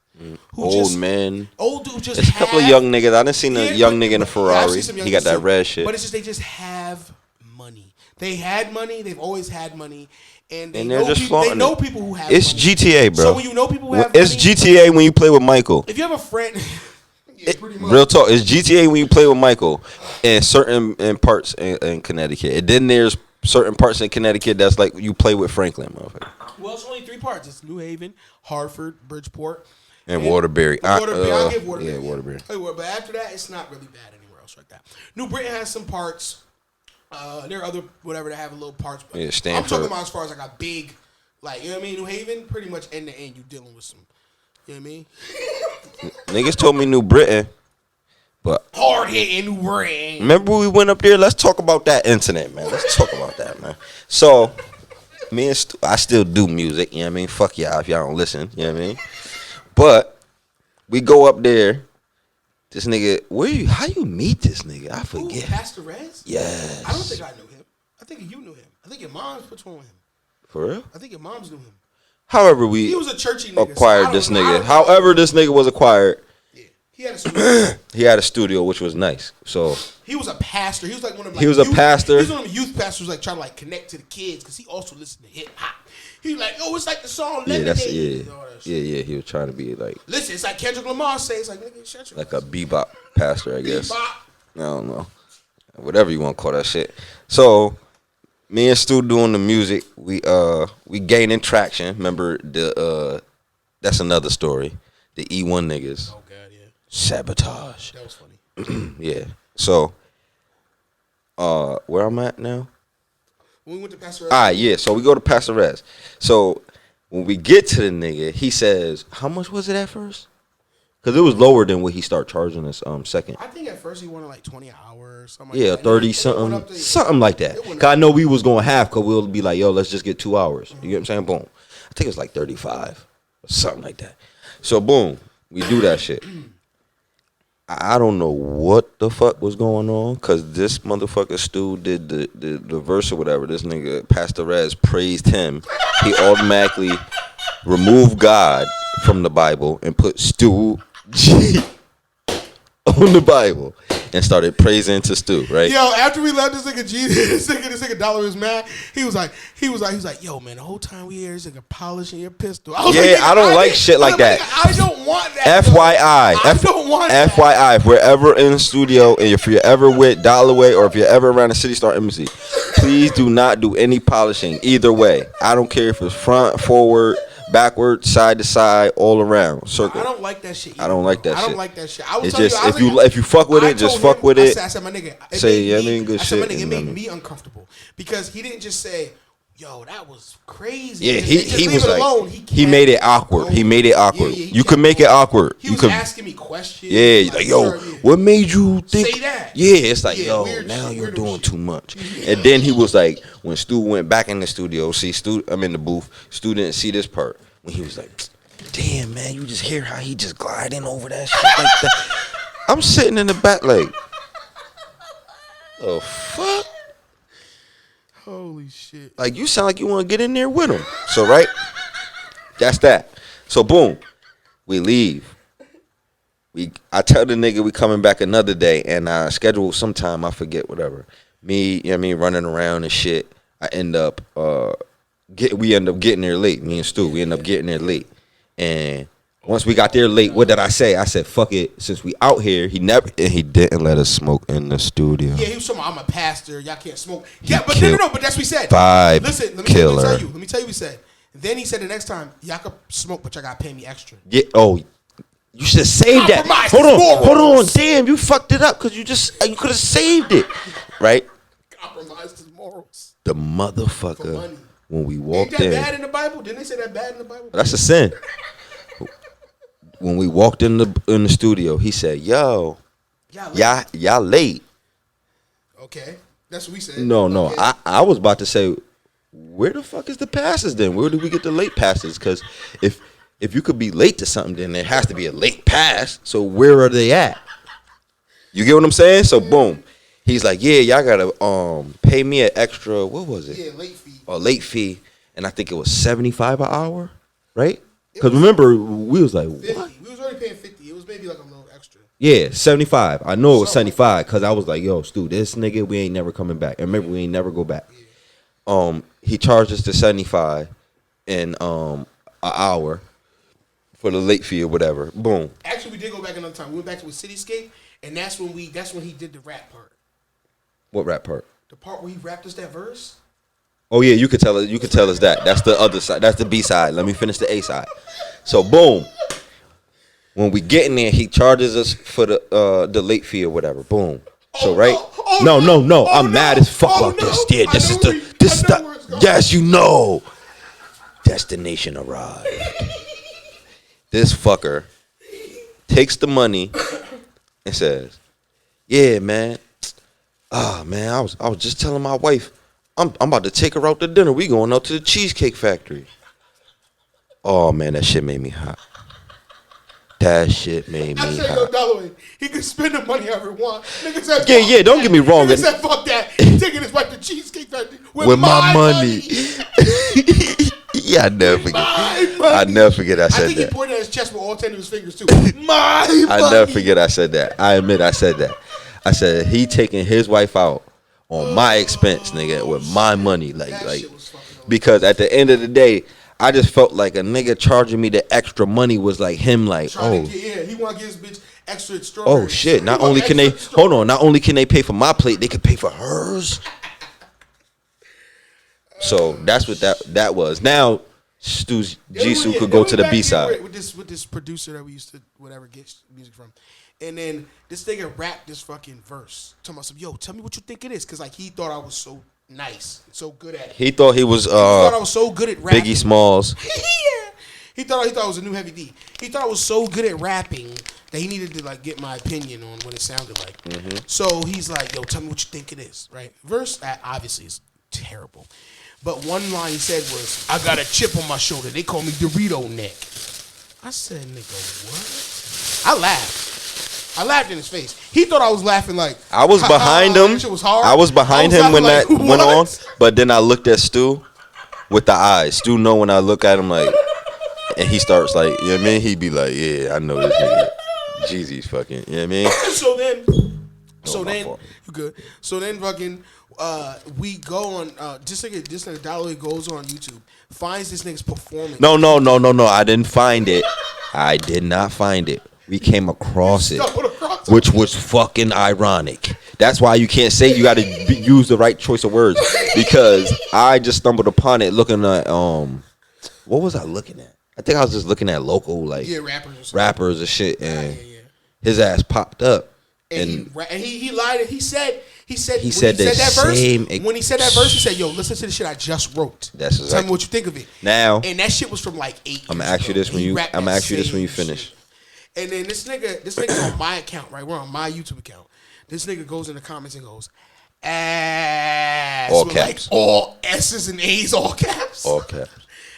old men. Old dude just There's a couple of young niggas. I done seen a young nigga in a I've Ferrari. seen some young He got niggas that too. red shit. But it's just they just have money. They had money. They've always had money, and And know they're just people, they flaunting know it. people who have. It's money. GTA, bro. So when you know people who have It's money, GTA when you play with Michael. if you have a friend, yeah, pretty much. Real talk. It's GTA when you play with Michael in certain parts in Connecticut. And then there's certain parts in Connecticut that's like you play with Franklin, motherfucker. Well, it's only 3 parts. It's New Haven, Hartford, Bridgeport, And Waterbury. Waterbury. I'll give Waterbury. Yeah, Waterbury. But after that, it's not really bad anywhere else like that. New Britain has some parts. There are other whatever that have a little parts. But Yeah, I'm Stanford. talking about as far as like a big, like, you know what I mean? New Haven, pretty much end to end, you dealing with some, you know what I mean? Niggas told me New Britain. But Hard hitting New Britain. remember we went up there? Let's talk about that incident, man. Let's talk about that, man. So me and Stu, I still do music. You know what I mean? Fuck y'all if y'all don't listen. You know what I mean? But we go up there. This nigga, how you meet this nigga? I forget. Ooh, Pastor Rez? Yes. I don't think I knew him. I think you knew him. I think your mom's put you on him. For real? I think your mom's knew him. However, He was a churchy nigga. acquired this nigga. However, this nigga was acquired. Yeah. He had a studio. He had a studio, which was nice. So he was a pastor. He was like one of he was a pastor. He was one of the youth pastors, like trying to like connect to the kids because he also listened to hip hop. He was like, oh, it's like the song Lemonade. Yeah. He was trying to be like. Listen, it's like Kendrick Lamar says, it's like nigga, shut your like a bebop pastor, I guess. Bebop. I don't know, whatever you want to call that shit. So me and Stu doing the music. We gaining traction. Remember that's another story. The E1 niggas. Oh god, yeah. Sabotage. That was funny. Yeah. So where I'm at now? When we went to Pastor Rez. Yeah. So we go to Pastor Rez. So when we get to the nigga, he says, "How much was it at first?" Because it was lower than what he started charging us second. I think at first he wanted like 20 hours, something Yeah, like that. 30 something, something like that. Cause I know we was going half, cause we'll be like, yo, let's just get 2 hours. You get what I'm saying? Boom. I think it's like 35 or something like that. So boom, we do that shit. I don't know what the fuck was going on, cause this motherfucker Stu did the verse or whatever. This nigga Pastor Rez praised him. He automatically removed God from the Bible and put Stu G on the Bible and started praising to Stu, right? Yo, after we left this nigga G, this nigga Dollar was mad. He was like, yo, man, the whole time we here, this nigga polishing your pistol. I was like, I don't like shit like that. I don't want that. FYI, I don't want that. FYI, if we're ever in the studio and if you're ever with DollaWay or if you're ever around a City Star Embassy, please do not do any polishing. Either way, I don't care if it's front, forward, backward, side to side, all around, circle. I don't like that shit. I don't like that shit. I don't like that shit. I was it's telling just you, if you fuck with it, just fuck with it. I said, my nigga, say I mean good shit. My nigga, it made me uncomfortable because he didn't just say, "Yo, that was crazy." Yeah, he was like, alone. he made it awkward. He made it awkward. Yeah, you could make it awkward. He was asking me questions. Yeah, like, yo, what made you think? Say that. Yeah, it's like, yo, weird now shit, you're weird doing shit. too much. And then he was like, when Stu went back in the studio, I'm in the booth. Stu didn't see this part when he was like, damn, man, you just hear how he just gliding over that shit like that. I'm sitting in the back like, oh fuck. Holy shit. Like, you sound like you want to get in there with him. So, right? That's that. So, boom. We leave. I tell the nigga we coming back another day, and I schedule sometime, I forget, whatever. Me, you know what I mean, running around and shit. We end up getting there late. Me and Stu, we end up getting there late. And once we got there late, what did I say? I said, fuck it. Since we out here, he didn't let us smoke in the studio. Yeah, he was talking about, I'm a pastor. Y'all can't smoke. Yeah, but no, but that's what he said. Vibe Listen, let me tell you what he said. Then he said the next time, y'all could smoke, but y'all got to pay me extra. Yeah, you should have saved that. Hold on. Damn, you fucked it up because you could have saved it. Right? Compromised his morals. The motherfucker, when we walked Ain't that in. bad in the Bible? Didn't they say that bad in the Bible? That's a sin. When we walked in the studio, he said, yo, y'all late. Okay. That's what we said. No. Okay. I was about to say, where the fuck is the passes then? Where do we get the late passes? Because if you could be late to something, then there has to be a late pass. So where are they at? You get what I'm saying? So boom. He's like, yeah, y'all gotta pay me an extra, what was it? Yeah, late fee. A late fee. And I think it was $75 an hour, right? Because remember, we was like, 50. what? We was already paying 50. It was maybe like a little extra. Yeah, 75. I know it was 75 because I was like, yo, Stu, this nigga, we ain't never coming back. And remember, we ain't never go back. Yeah. He charged us to 75 in an hour for the late fee or whatever. Boom. Actually, we did go back another time. We went back to a Cityscape, and that's when he did the rap part. What rap part? The part where he rapped us that verse. Oh yeah, you could tell us that. That's the other side. That's the B side. Let me finish the A side. So boom. When we get in there, he charges us for the late fee or whatever. Boom. So right? No. I'm mad as fuck about this. Yeah, this is the yes, you know. Destination arrived. This fucker takes the money and says, "Yeah, man. Ah, man, I was just telling my wife, I'm about to take her out to dinner. We going out to the Cheesecake Factory. Oh man, that shit made me hot. That shit made me I said, hot. yo, DollaWay, he can spend the money however he want. Nigga said, Yeah, don't get me wrong. Nigga said, fuck that. He taking his wife to Cheesecake Factory with my money. Yeah, I never forget. I never forget I said I think that. he pointed at his chest with all 10 of his fingers too. My money. I never forget I said that. I admit I said that. I said he taking his wife out on my expense, nigga, with my money. Like, because at the end of the day, I just felt like a nigga charging me the extra money was like him, like, oh. He want to give his bitch extra strawberries. Oh shit! Not only can they pay for my plate, they could pay for hers. So that's what that was. Now Stu G could go to the B side with this producer that we used to get music from, and then this nigga rapped this fucking verse. Talking about some, yo, tell me what you think it is, because like he thought I was so nice, so good at it. He thought he thought I was so good at rapping. Biggie Smalls. Yeah. He thought I was a new Heavy D. He thought I was so good at rapping that he needed to like get my opinion on what it sounded like. Mm-hmm. So he's like, yo, tell me what you think it is, right? Verse that obviously is terrible. But one line he said was, I got a chip on my shoulder. They call me Dorito Neck. I said, nigga, what? I laughed in his face. He thought I was laughing like I was behind him. Shit was hard. I was behind him when like, that went on. But then I looked at Stu with the eyes. Stu know when I look at him like, and he starts like, you know what I mean? He'd be like, yeah, I know this nigga. Jeezy's fucking, you know what I mean? So then, you good. So then fucking, we go on, this nigga DollaWay goes on YouTube, finds this nigga's performance. No. I didn't find it. I did not find it. We came across it, which was fucking ironic. That's why you can't say you got to use the right choice of words, because I just stumbled upon it looking at, what was I looking at? I think I was just looking at local, like, rappers or shit, and his ass popped up. And he lied. He said that verse. When he said that verse, he said, "Yo, listen to the shit I just wrote. That's exactly. Tell me what you think of it." Now, and that shit was from like 8 years I'm gonna ask you this when you finish. Shit. And then this nigga's on my account, right? We're on my YouTube account. This nigga goes in the comments and goes, ass. All caps. Like all S's and A's, all caps. All caps.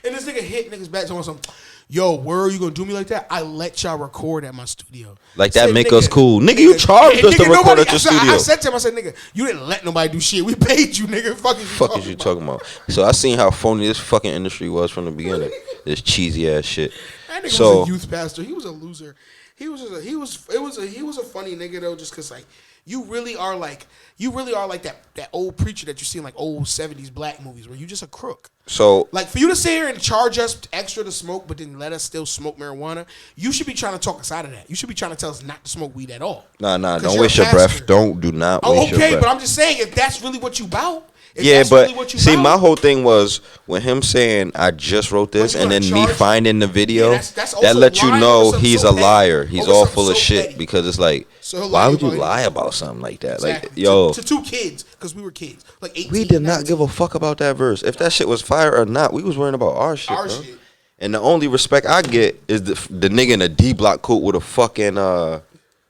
And this nigga hit niggas back talking something. Yo, where are you gonna do me like that? I let y'all record at my studio. Like that make us cool. Nigga, you charged us to record at your studio. I said to him, nigga, you didn't let nobody do shit. We paid you, nigga. Fuck is you talking about? So I seen how phony this fucking industry was from the beginning. This cheesy ass shit. That nigga was a youth pastor. He was a loser. He was a funny nigga though, just cause like you really are like that old preacher that you see in like old 70s black movies where you just a crook. So like for you to sit here and charge us extra to smoke, but then let us still smoke marijuana, you should be trying to talk us out of that. You should be trying to tell us not to smoke weed at all. Nah, don't waste your breath. Do not waste your breath. Okay, but I'm just saying if that's really what you about. Yeah, but really see, my whole thing was when him saying I just wrote this, and then me finding the video, that let you know he's a liar. He's all full of shit because it's like, why would you lie about something like that? Exactly. Like, yo, to 2 kids because we were kids, like 18. We did not give a fuck about that verse. If that shit was fire or not, we was worrying about our shit. Shit. And the only respect I get is the nigga in a D block coat with a fucking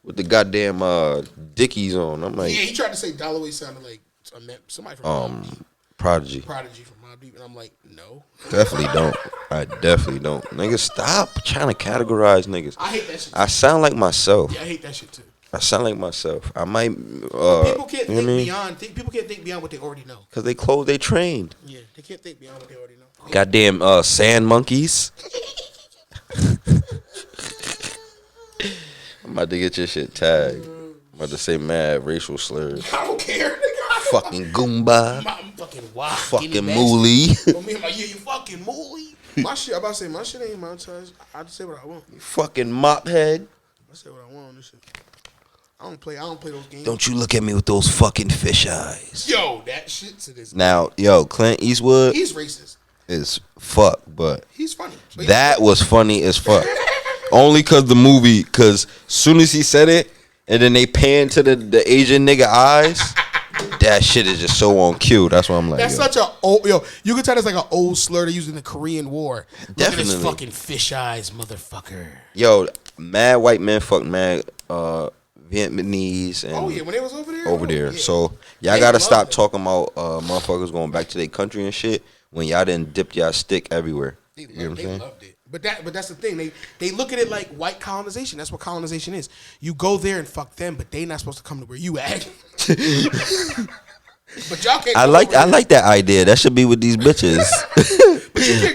with the goddamn Dickies on. I'm like, yeah, he tried to say DollaWay sounded like somebody from Prodigy from Mobb Deep, and I'm like, no, definitely don't. I definitely don't. Niggas, stop trying to categorize niggas. I hate that shit too. I sound like myself. Yeah, I hate that shit too. I sound like myself. I might. People can't think beyond. People can't think beyond what they already know. Cause they clothes they trained. Yeah, they can't think beyond what they already know. Goddamn sand monkeys. I'm about to get your shit tagged. I'm about to say mad racial slurs. I don't care. Fucking Goomba. I'm fucking wild. Fucking Mooly. I'm like, yeah, you fucking Mooly. My shit, I'm about to say, my shit ain't monetized. I just say what I want. You fucking mop head. I say what I want on this shit. I don't play those games. Don't you look at me with those fucking fish eyes. Yo, that shit to this. Now, yo, Clint Eastwood. He's racist. Is fuck, but he's funny. But that was funny as fuck. Only cause the movie, cause soon as he said it, and then they pan to the Asian nigga eyes. That shit is just so on cue. That's what I'm like. That's such a old, you can tell that's like an old slur they used in the Korean War. Definitely. Look at this fucking fish eyes, motherfucker. Yo, mad white men fuck mad Vietnamese and when they was over there. over there. Yeah. So y'all They gotta love stop it. talking about motherfuckers going back to their country and shit when y'all didn't dip y'all stick everywhere. You know what I'm They saying? loved it. But that's the thing. They look at it like white colonization. That's what colonization is. You go there and fuck them, but they not supposed to come to where you at. But y'all can't. I like that idea. That should be with these bitches.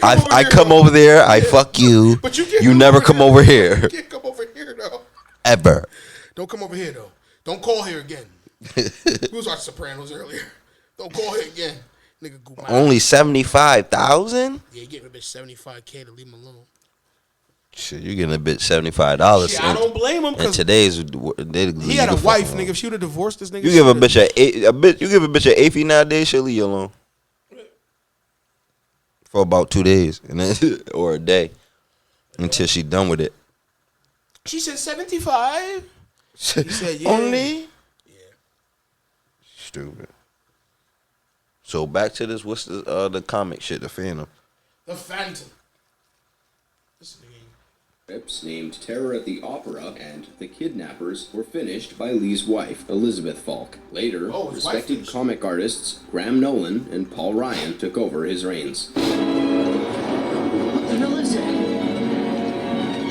I come over there. I fuck you. But you can't. You never come over here. You can't come over here though. Ever. Don't come over here though. Don't call here again. We was watching Sopranos earlier. Don't call here again, nigga. Only 75,000. Yeah, you getting a bitch $75K to leave him alone. Shit, you getting a bitch $75. Shit, I don't blame him. And today's He had a wife, nigga. If she would have divorced this nigga, you give a bitch you give a bitch an AFI nowadays, she'll leave you alone for about 2 days and then or a day until she done with it. She said 75. He said yeah. Only. Yeah. Stupid. So back to this. What's the comic shit? The Phantom. The Phantom. Scripts named Terror at the Opera and The Kidnappers were finished by Lee's wife, Elizabeth Falk. Later, respected comic artists Graham Nolan and Paul Ryan took over his reins.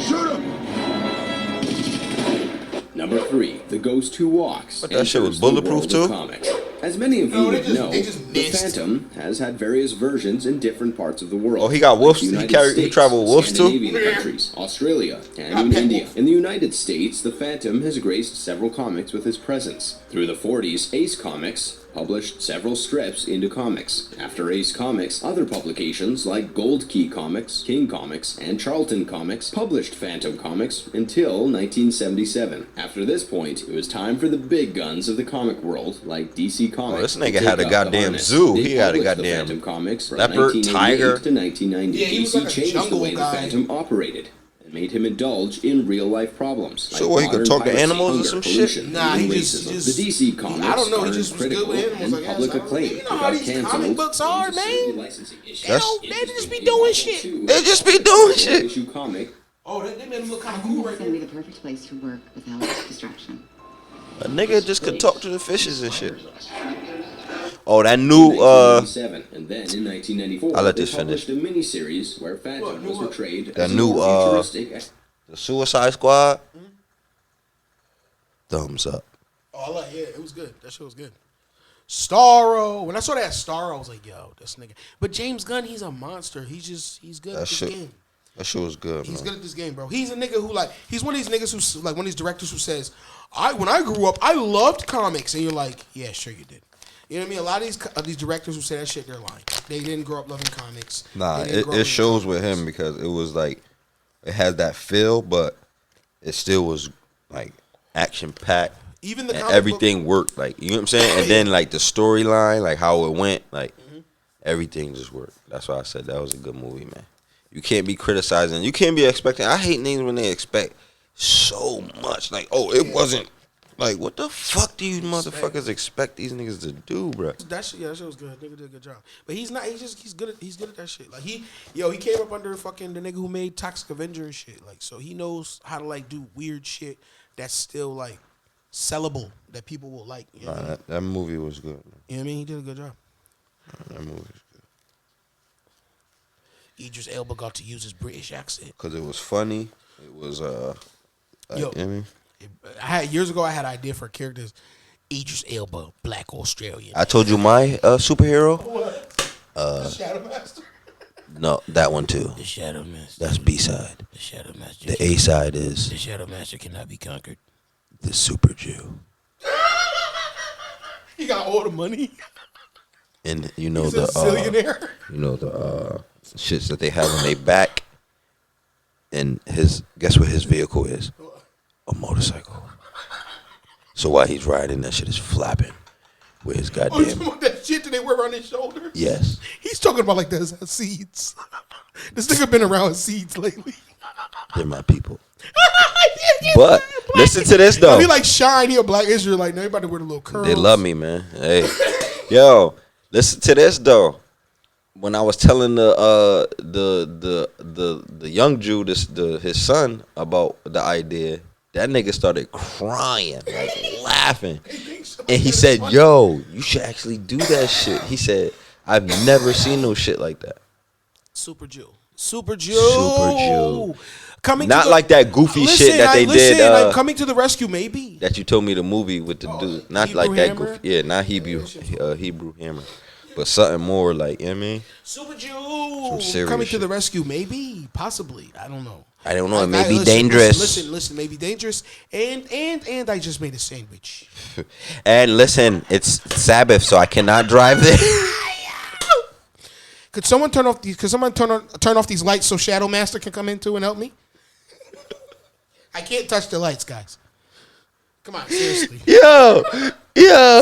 Shoot him! Number 3, The Ghost Who Walks. But that shit was enters the bulletproof world of too? comics. As many of you No, would know, they just the missed. Phantom has had various versions in different parts of the world. Oh, he got wolves. the He United States, traveled with wolves too? Scandinavian countries, Australia, and in India. In the United States, the Phantom has graced several comics with his presence. Through the 40s, Ace Comics published several strips into comics. After Ace Comics, other publications like Gold Key Comics, King Comics, and Charlton Comics published Phantom Comics until 1977. After this point, it was time for the big guns of the comic world, like DC Comics. This nigga had a goddamn zoo. He had a goddamn Phantom Comics from leopard, 1988 tiger. to 1990. Yeah, he was DC like a changed the jungle way guy. the Phantom operated and made him indulge in real-life problems. So what, he could modern talk to piracy, animals or hunger, some shit? pollution, Nah, and he racism. just The DC comics I don't know. He garnered just was good critical with animals. and I guess. public I don't know. acclaim. You know how Got these canceled comic books are, into man. certain licensing issues. They just be doing shit. They just be doing shit. Issue comic. Oh, they made him look kind I of think cool this right is going to there. be the perfect place to work without distraction. A nigga just could talk to the fishes and shit. Oh, that new 1997, and then in 1994, I'll let they this finish. published a miniseries where Phantom was portrayed That as new, a more futuristic. the Suicide Squad. Thumbs up. Oh, it was good. That shit was good. Starro. When I saw that Starro, I was like, yo, this nigga. But James Gunn, he's a monster. He's good at this game. That shit was good, He's man. good at this game, bro. He's a nigga who he's one of these niggas who's like one of these directors who says, when I grew up, I loved comics, and you're like, yeah, sure you did. You know what I mean? A lot of these directors who say that shit, they're lying. They didn't grow up loving comics. Nah, They didn't grow up it reading shows with comics. him because it was like it had that feel, but it still was like action packed. Even the and comic everything worked, like, you know what I'm saying? And then like the storyline, like how it went, like everything just worked. That's why I said that was a good movie, man. You can't be criticizing. You can't be expecting. I hate niggas when they expect so much. Like, oh, it wasn't. Like, what the fuck do you motherfuckers expect these niggas to do, bro? That shit was good. Nigga did a good job. But he's not. He's good at that shit. Like he came up under fucking the nigga who made Toxic Avenger and shit. Like, so he knows how to like do weird shit that's still like sellable that people will like. You know what I mean? That movie was good, man. You know what I mean? He did a good job. That movie was good. Idris Elba got to use his British accent. Because it was funny. It was, Yo. you know what I mean? Years ago, I had an idea for characters. Idris Elba, Black Australian. I told you my superhero? The Shadow Master. No, that one too. The Shadow Master. That's B-side. The Shadow Master. The A-side is The Shadow Master cannot be conquered. the Super Jew. He got all the money. And you know He's the a zillionaire. you know the shits that they have on their back. And guess what his vehicle is? A motorcycle. So while he's riding, that shit is flapping with his Oh, you goddamn. talking about that shit that they wear around his shoulders? Yes. He's talking about like the seeds. This nigga been around seeds lately. They're my people. But listen to this though. He like Shine. He a black Israelite. Now everybody wear the little curls. They love me, man. Hey, yo, listen to this though. When I was telling the, the young Jew, his son, about the idea, That nigga started crying, like laughing. And he said, yo, you should actually do that shit. He said, I've never seen no shit like that. Super Jew. Super Jew. Coming Not to the, like that goofy shit that they did. Like Coming to the Rescue, maybe. That you told me the movie with the dude. Not Hebrew like that Hammer? goofy. Yeah, not Hebrew Hammer. But something more like, you know what I mean? Super Jew. serious Coming to shit. the Rescue, maybe. Possibly. I don't know. I don't know. It may I- be listen, dangerous. Listen, maybe dangerous. And I just made a sandwich. And listen, it's Sabbath, so I cannot drive there. Could someone turn off these? Could someone turn off these lights so Shadow Master can come in too and help me? I can't touch the lights, guys. Come on, seriously. Yo.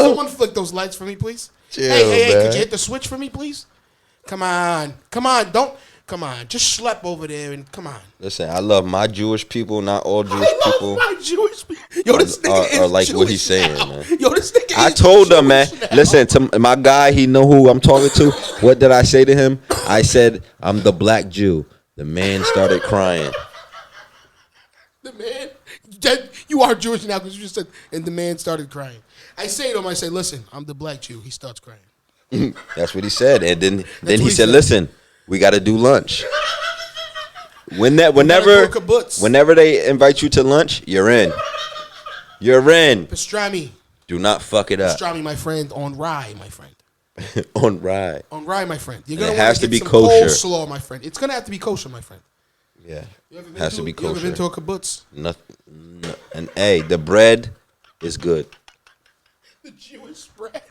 Someone flick those lights for me, please. Chill, Hey, man. could you hit the switch for me, please? Come on, just schlep over there and come on. Listen, I love my Jewish people, not all Jewish people. My Jewish people. Yo, this nigga is Are like Jewish what he's saying, now. man. Yo, this nigga I is told him, man. Jewish now. Listen to my guy. He know who I'm talking to. What did I say to him? I said, "I'm the black Jew." The man started crying. The man, you are Jewish now because you just said, and the man started crying. I say to him, I say, listen, I'm the black Jew. He starts crying. That's what he said, and then what he he said, said. "Listen, we got to do lunch." Whenever do a kibbutz. whenever they invite you to lunch, you're in. You're in. Pastrami. Do not fuck it up. Pastrami, my friend, on rye, my friend. On ride. On rye, my friend. You're And gonna it want has to to get be some kosher. coleslaw, my friend. It's gonna have to be kosher, my friend. Yeah, You ever been has to be You ever been kosher. to a kibbutz? Nothing. And hey, the bread is good. The Jewish bread.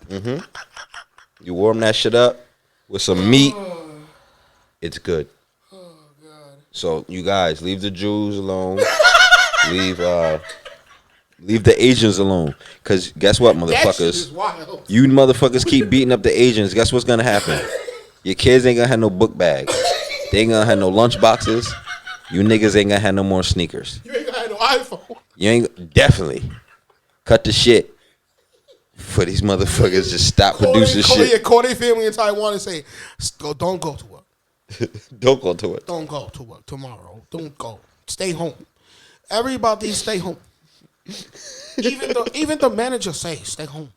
You warm that shit up with some meat. It's good. Oh God. So you guys leave the Jews alone. leave the Asians alone. Cause guess what, That shit is motherfuckers? wild. You motherfuckers keep beating up the Asians. Guess what's gonna happen? Your kids ain't gonna have no book bags. They ain't gonna have no lunch boxes. You niggas ain't gonna have no more sneakers. You ain't gonna have no iPhone. You ain't definitely cut the shit for these motherfuckers to stop producing shit. Call their family in Taiwan and say, don't go to work. Don't go to it. Don't go to work tomorrow. Don't go. Stay home. Everybody stay home. Even the manager say, stay home.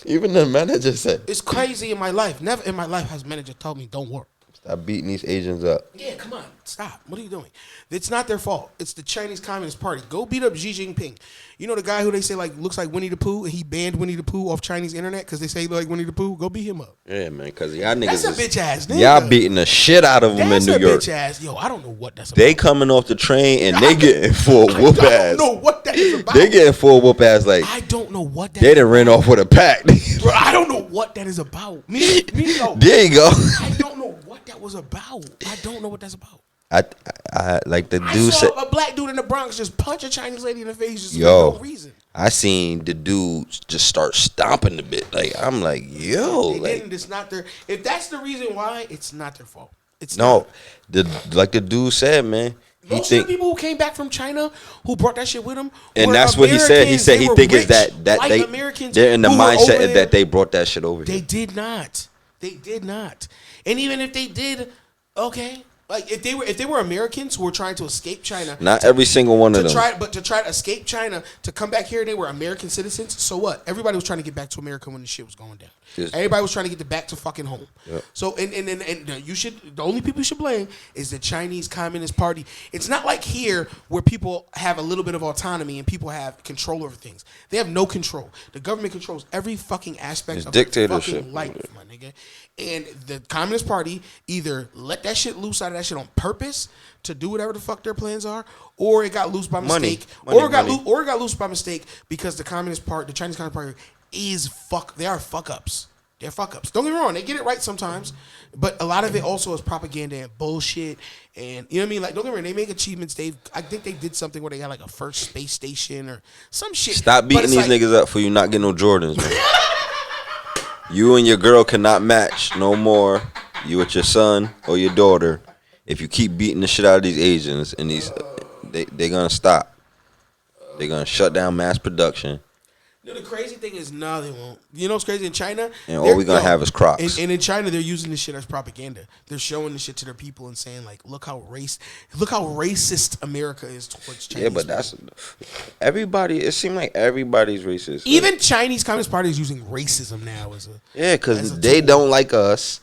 Even the manager said, It's crazy in my life. Never in my life has manager told me don't work. "Stop beating these Asians up." Yeah, come on. Stop. What are you doing? It's not their fault. It's the Chinese Communist Party. Go beat up Xi Jinping. You know the guy who they say like looks like Winnie the Pooh and he banned Winnie the Pooh off Chinese internet because they say he look like Winnie the Pooh? Go beat him up. Yeah, man, because y'all niggas That's a bitch ass nigga. y'all beating the shit out of them That's in New a York. bitch ass. Yo, I don't know what that's about. They coming off the train and they getting full whoop I ass. don't know what that is about. They getting full whoop ass like I don't know what that they is done ran off with a pack. Bro, I don't know what that is about. Me, yo. There you go. I don't know what that was about. I don't know what that's about. I like the I dude saw said. a black dude in the Bronx just punch a Chinese lady in the face just Yo. for no reason. I seen the dude just start stomping the bit. Like I'm like, yo, They like didn't. It's not their. If that's the reason why, it's not their fault. It's no, not. like the dude said, man. He Most of think, the people who came back from China who brought that shit with them, and were that's what he said. He Americans. said They he were think is rich, that white they Americans they're in the who were over mindset there. that they brought that shit over They here. did not. They did not. And even if they did, okay. Like if they were Americans who were trying to escape China, Not every single one of them. to try to escape China to come back here, they were American citizens. So what? Everybody was trying to get back to America when the shit was going down. Yes. Everybody was trying to get back to fucking home. Yep. So and you should, the only people you should blame is the Chinese Communist Party. It's not like here where people have a little bit of autonomy and people have control over things. They have no control. The government controls every fucking aspect It's of dictatorship. fucking life, my nigga. And the Communist Party either let that shit loose out of that shit on purpose to do whatever the fuck their plans are, or it got loose by Money. mistake, Money, or money. it got loose by mistake because the Chinese Communist Party is they are fuck ups. They're fuck ups. Don't get me wrong, they get it right sometimes, but a lot of it also is propaganda and bullshit. And you know what I mean? Like, don't get me wrong, they make achievements. I think they did something where they got like a first space station or some shit. Stop But beating it's these like, niggas up for you not getting no Jordans, man. You and your girl cannot match no more. You with your son or your daughter. If you keep beating the shit out of these Asians and they're gonna stop. They're gonna shut down mass production. No, the crazy thing is, no, they won't. You know what's crazy in China? And all we gonna have is Crocs. And in China, they're using this shit as propaganda. They're showing this shit to their people and saying like, look how racist America is towards Chinese. Yeah, but that's everybody. It seems like everybody's racist. Even Chinese Communist Party is using racism now as a because they don't like us.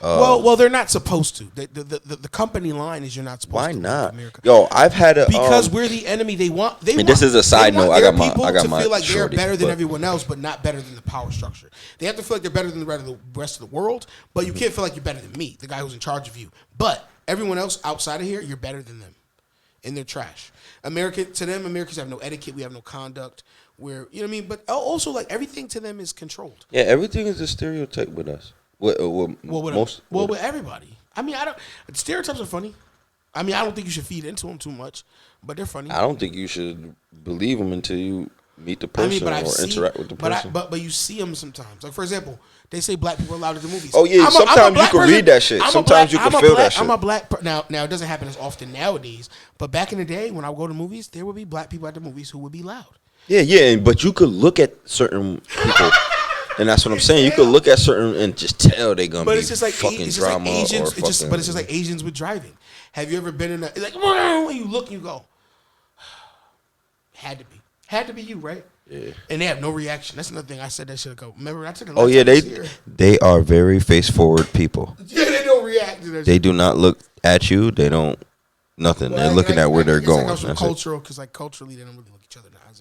Well, they're not supposed to. The company line is you're not supposed to. Why not? America. Yo, I've had a because we're the enemy. And this is a side note. I got my feel like they're shorty, better than everyone else, but not better than the power structure. They have to feel like they're better than the rest of the world, but you can't feel like you're better than me, the guy who's in charge of you. But everyone else outside of here, you're better than them, and they're trash. To them, Americans have no etiquette. We have no conduct. You know what I mean? But also, like everything to them is controlled. Yeah, everything is a stereotype with us. With everybody. I mean, stereotypes are funny. I mean, I don't think you should feed into them too much, but they're funny. I don't think you should believe them until you meet the person or interact with the person. But you see them sometimes. Like for example, they say black people are allowed at the movies. Oh yeah, sometimes you can read that shit. Sometimes you can feel that shit. I'm a black now. It doesn't happen as often nowadays. But back in the day, when I would go to movies, there would be black people at the movies who would be loud. Yeah, but you could look at certain people. And that's what I'm saying. You could look at certain and just tell they're gonna be fucking drama or fucking. But it's just like Asians with driving. Have you ever been in like when you look and you go, had to be you, right? Yeah. And they have no reaction. That's another thing I said that shit ago. Remember I took a Oh yeah, they are very face forward people. Yeah, they don't react to that. They do not look at you. They don't nothing. Well, they're looking at where they're going. That comes from cultural because like culturally they don't really look each other in the eyes.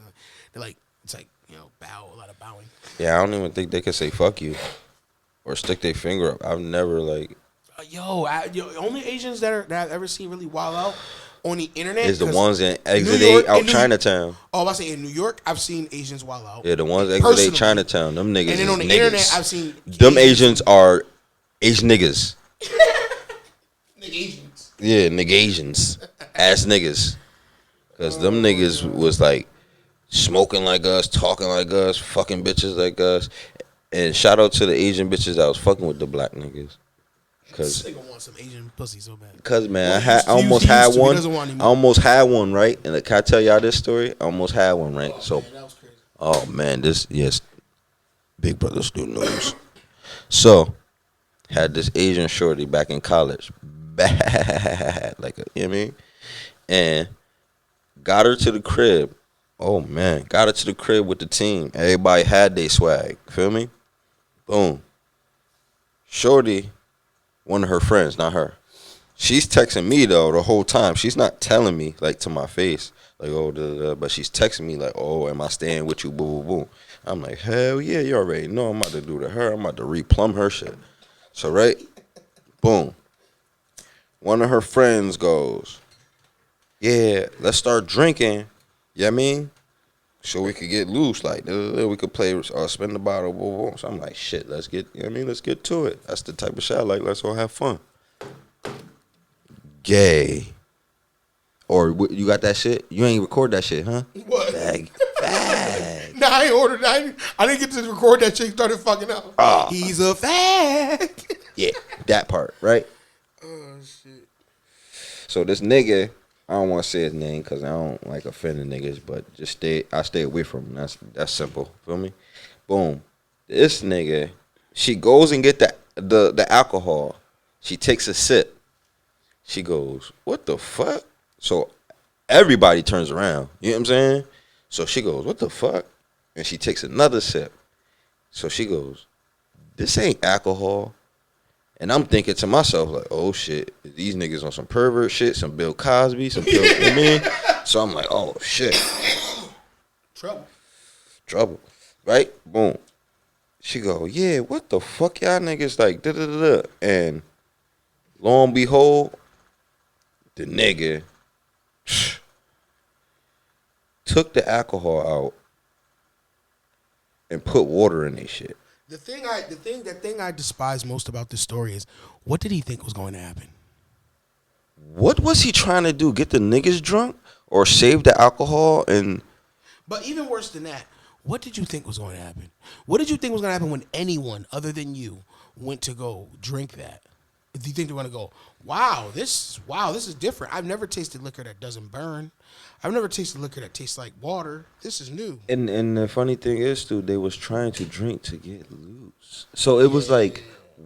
They're like it's like bow a lot of bowing. Yeah, I don't even think they can say fuck you or stick their finger up. I've never like. Only Asians that I've ever seen really wild out on the internet is the ones in Exit 8 out Chinatown. Oh, I say in New York, I've seen Asians wild out. Yeah, the ones Exit 8 Chinatown. Them niggas. And then on the niggas. internet, I've seen them Asians are Asian niggas. Asians. Yeah, nigga Asians, ass niggas. Cause them niggas was like. Smoking like us, talking like us, fucking bitches like us, and shout out to the Asian bitches that was fucking with the black niggas. Cause they gonna want some Asian pussy so bad. Cause man, I almost had one. I almost had one, right? And can I tell y'all this story? I almost had one, right? So, man, that was crazy. Oh man, yes, Big Brother Stu knows. So, had this Asian shorty back in college, bad, like you know what I mean, and got her to the crib. Oh man, got her to the crib with the team. Everybody had their swag. Feel me? Boom. Shorty, one of her friends, not her. She's texting me though the whole time. She's not telling me like to my face, like but she's texting me like, oh, am I staying with you? Boo, boo, boo. I'm like, hell yeah, you already know I'm about to do to her. I'm about to replumb her shit. So right, boom. One of her friends goes, yeah, let's start drinking. You know what I mean? So we could get loose, like we could play spin the bottle, blah, blah. So I'm like, shit, let's get, you know what I mean? Let's get to it. That's the type of shit I like. Let's all have fun. Gay. Or you got that shit? You ain't record that shit, huh? What? Bag. Nah, I ain't ordered. I didn't get to record that shit. Started fucking out. He's a fag. Yeah, that part, right? Oh shit. So this nigga. I don't want to say his name because I don't like offending niggas, but I stay away from him. That's simple. Feel me? Boom. This nigga, she goes and get the alcohol. She takes a sip. She goes, what the fuck? So everybody turns around. You know what I'm saying? So she goes, what the fuck? And she takes another sip. So she goes, this ain't alcohol. And I'm thinking to myself, like, oh, shit, these niggas on some pervert shit, some Bill Cosby, some Bill, you know what I mean? So I'm like, oh, shit. Trouble. Right? Boom. She go, yeah, what the fuck y'all niggas like, da-da-da-da. And lo and behold, the nigga took the alcohol out and put water in their shit. The thing I despise most about this story is, what did he think was going to happen? What was he trying to do? Get the niggas drunk or save the alcohol? But even worse than that, what did you think was going to happen? What did you think was going to happen when anyone other than you went to go drink that Do you think they're gonna go, wow, this is different. I've never tasted liquor that doesn't burn. I've never tasted liquor that tastes like water. This is new. And the funny thing is, dude, they was trying to drink to get loose. So it was like,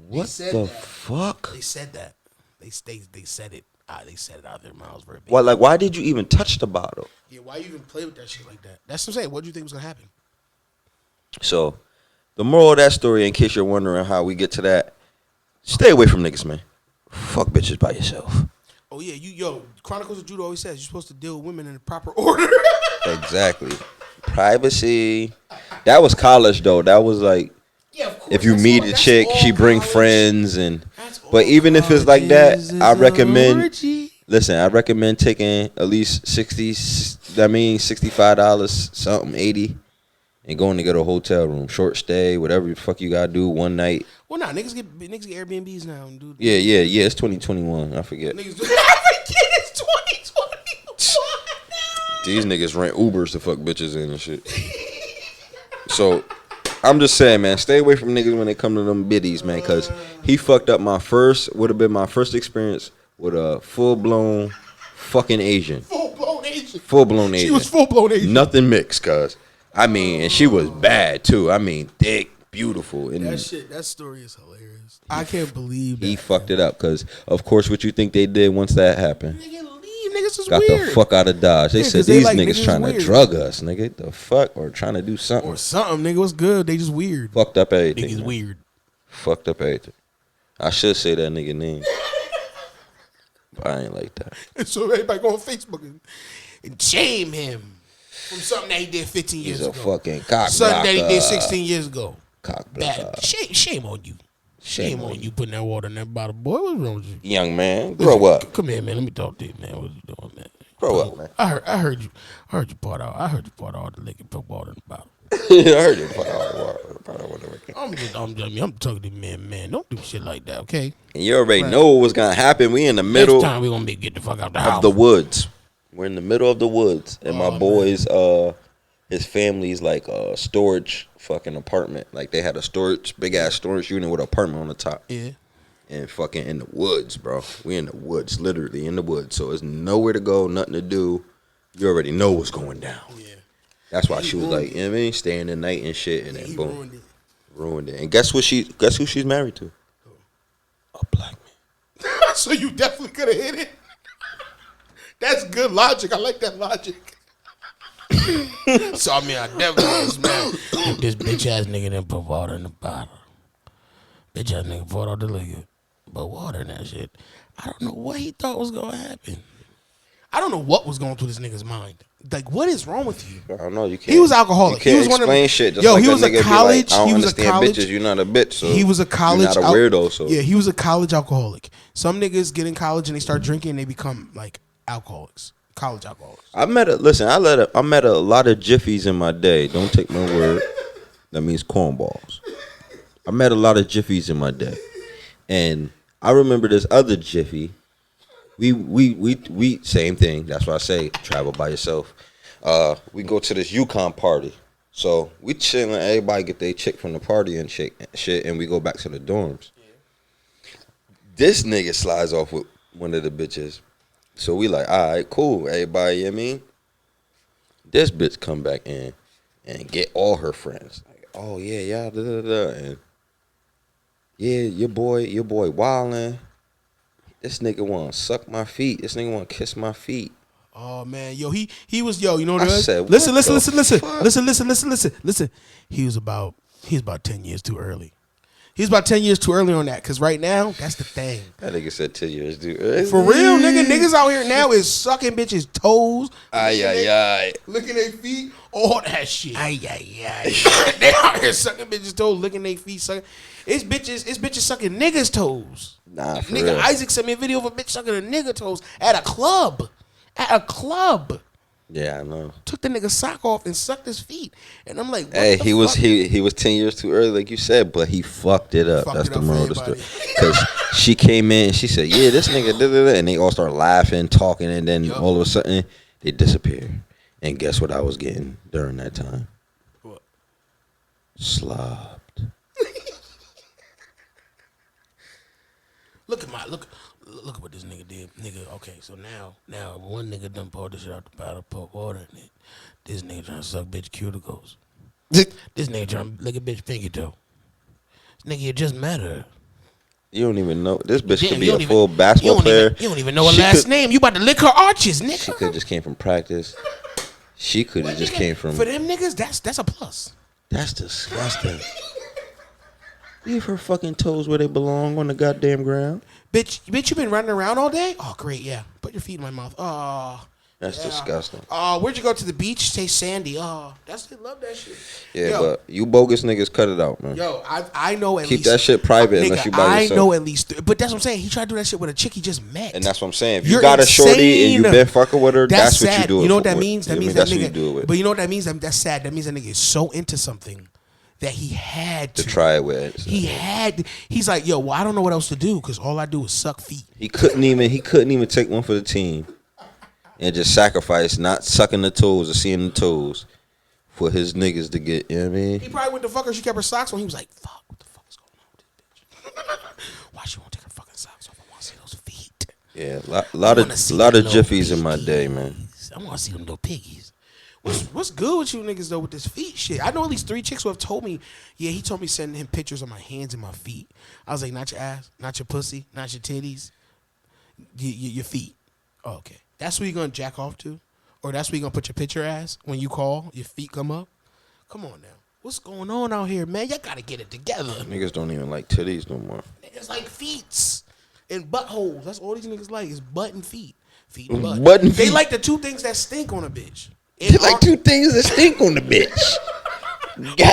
what the fuck? They said that. They said it. They said it out of their mouths verbatim. Well, like, why did you even touch the bottle? Yeah, why you even play with that shit like that? That's what I'm saying. What do you think was gonna happen? So, the moral of that story, in case you're wondering how we get to that, stay away from niggas, man. Fuck bitches by yourself. Oh yeah, Chronicles of Judah always says you're supposed to deal with women in the proper order. Exactly. Privacy. That was college though. That was like, yeah, of course. if you meet a chick, she bring college. Friends and. But even if it's like that, I recommend. Listen, I recommend taking at least $65, something, 80, and going to get a hotel room, short stay, whatever the fuck you gotta do, one night. Well, nah, niggas get Airbnbs now, dude. Yeah. It's 2021. I forget. Niggas do. I forget it's 2021. These niggas rent Ubers to fuck bitches in and shit. So, I'm just saying, man, stay away from niggas when they come to them biddies, man, because he fucked up would have been my first experience with a full-blown fucking Asian. Full-blown Asian. Full-blown Asian. She was full-blown Asian. Nothing mixed, cuz. I mean, and she was bad, too. I mean, thick, beautiful. And that story is hilarious. I can't believe that. He fucked it up, because, of course, what you think they did once that happened? Niggas is Got weird. the fuck out of Dodge. They said these niggas trying weird. to drug us, nigga. The fuck? Or trying to do something. Or something, nigga. What's good? They just weird. Fucked up everything. Niggas man. weird. Fucked up everything. I should say that nigga name. But I ain't like that. And so everybody go on Facebook and shame him from something that he did 15 years ago. He's a fucking cock Something that he blocker. did 16 years ago. Cock blocker. Shame on you. Shame on you putting that water in that bottle. Boy, what's wrong with you? Young man, grow up. Come here, man. Let me talk to you, man. What you doing, man? Grow up, man. I heard you part out. I heard you part out the liquor, put water in the bottle. I heard you part out the water. I'm talking to you, man. Don't do shit like that, okay? And you already know what's gonna happen. We in the middle Next time we gonna get the fuck out the house. of the woods. We're in the middle of the woods, and my boy's his family's like a storage fucking apartment. Like they had a big ass storage unit with an apartment on the top. Yeah. And fucking in the woods, bro. We in the woods, literally in the woods. So there's nowhere to go, nothing to do. You already know what's going down. Yeah. That's why she was like, you know what I mean, staying the night and shit, and then boom, ruined it. And guess who she's married to? A black man. So you definitely could have hit it. That's good logic. I like that logic. So I mean, I definitely was mad. This bitch ass nigga didn't put water in the bottle. Bitch ass nigga poured out the liquor, but water in that shit. I don't know what he thought was gonna happen. I don't know what was going through this nigga's mind. Like, what is wrong with you? I don't know. You can't. He was alcoholic. You can't he was explain shit. Just yo, like he was a college. I don't he was understand a college. bitches. You're not a bitch. So he was a college. You're not a weirdo. So yeah, he was a college alcoholic. Some niggas get in college and they start drinking and they become like alcoholics, college alcoholics. I met a lot of Jiffies in my day. Don't take my word. That means cornballs. I met a lot of Jiffies in my day, and I remember this other Jiffy. We same thing. That's why I say travel by yourself. We go to this Yukon party. So we chilling, everybody get their chick from the party and shit, and we go back to the dorms. Yeah. This nigga slides off with one of the bitches. So we like, all right, cool, everybody, you know what I mean? This bitch come back in and get all her friends. Like, oh yeah, da da da, and yeah, your boy wildin'. This nigga wanna suck my feet. This nigga wanna kiss my feet. Oh man, yo, he was you know what I it was? said, listen. He was about 10 years too early. He's about 10 years too early on that, cause right now that's the thing. That nigga said 10 years, dude. For real, niggas out here now is sucking bitches' toes. Ay. Licking their feet, all that shit. Ay. They out here sucking bitches' toes, licking their feet, sucking. It's bitches sucking niggas' toes. Nah, for nigga, real. Isaac sent me a video of a bitch sucking a nigga toes at a club. Yeah, I know. Took the nigga sock off and sucked his feet, and I'm like, what hey, the he fuck? was 10 years too early, like you said, but he fucked it up. That's the moral of the story. everybody. Because she came in and she said, yeah, this nigga, da-da-da, and they all start laughing, talking, and then all of a sudden they disappear. And guess what I was getting during that time? What? Slobbed. Look at what this nigga did, nigga. Okay, so now one nigga done poured this shit out the bottle, pour water in it. This nigga trying to suck bitch cuticles. This nigga trying to lick a bitch finger toe. This nigga, you just met her. You don't even know. This bitch could be a full basketball player. You don't even know her last name. You about to lick her arches, nigga. She could just came from practice. She could have just came from. For them niggas, that's a plus. That's disgusting. Leave her fucking toes where they belong on the goddamn ground. Bitch, you been running around all day? Oh, great, yeah. Put your feet in my mouth. Oh. That's disgusting. Oh, where'd you go to the beach? Say sandy. Oh, they love that shit. Yeah, but you bogus niggas, cut it out, man. Yo, I know at Keep least. that shit private unless you by yourself. I know at least. But that's what I'm saying. He tried to do that shit with a chick he just met. And that's what I'm saying. If you got a shorty and you been fucking with her, that's what you do it. You know what that means? That means that that's what you nigga. do it with. But you know what that means? That's sad. That means that nigga is so into something that he had to try it with. He's like, yo, well, I don't know what else to do because all I do is suck feet. He couldn't even take one for the team and just sacrifice not sucking the toes or seeing the toes for his niggas to get, you know what I mean? He probably went to fuck her. She kept her socks on. He was like, fuck, what the fuck is going on with this bitch? Why she won't take her fucking socks off? I want to see those feet. Yeah, a lot of jiffies in my day, man. I want to see them little piggies. What's good with you niggas though with this feet shit? I know at least 3 chicks who have told me, yeah, he told me sending him pictures of my hands and my feet. I was like, not your ass, not your pussy, not your titties, your feet. Oh, okay. That's where you gonna jack off to? Or that's where you gonna put your picture ass when you call, your feet come up? Come on now. What's going on out here, man? Y'all gotta get it together. Niggas don't even like titties no more. Niggas like feets and buttholes. That's all these niggas like is butt and feet. Feet and butt. Butt and They feet. like the 2 things that stink on a bitch. They like 2 things that stink on the bitch.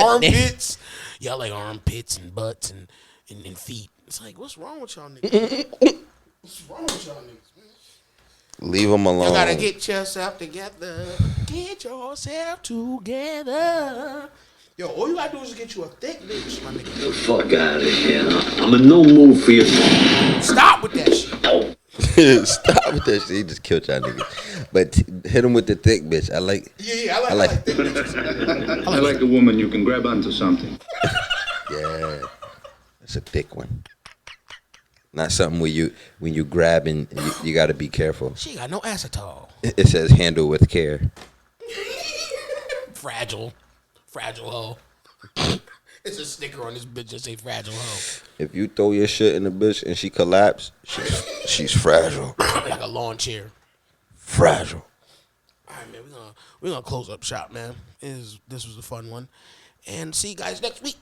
Armpits. Y'all like armpits and butts and feet. It's like, what's wrong with y'all niggas? What's wrong with y'all niggas, man? Leave them alone. You gotta get yourself together. Get yourself together. Yo, all you gotta do is get you a thick bitch, my nigga. The fuck out of here. I'm in no mood for you. Stop with that shit. Stop with that shit. He just killed y'all niggas. But hit him with the thick bitch. I like. Yeah, I like thick bitches. I like a woman you can grab onto something. Yeah, it's a thick one. Not something where when you grab and you got to be careful. She got no ass at all. It says handle with care. Fragile hoe. It's a sticker on this bitch that say fragile hoe. If you throw your shit in the bitch and she collapse, she's fragile. Like a lawn chair. Fragile. All right, man. We're gonna close up shop, man. This was a fun one, and see you guys next week.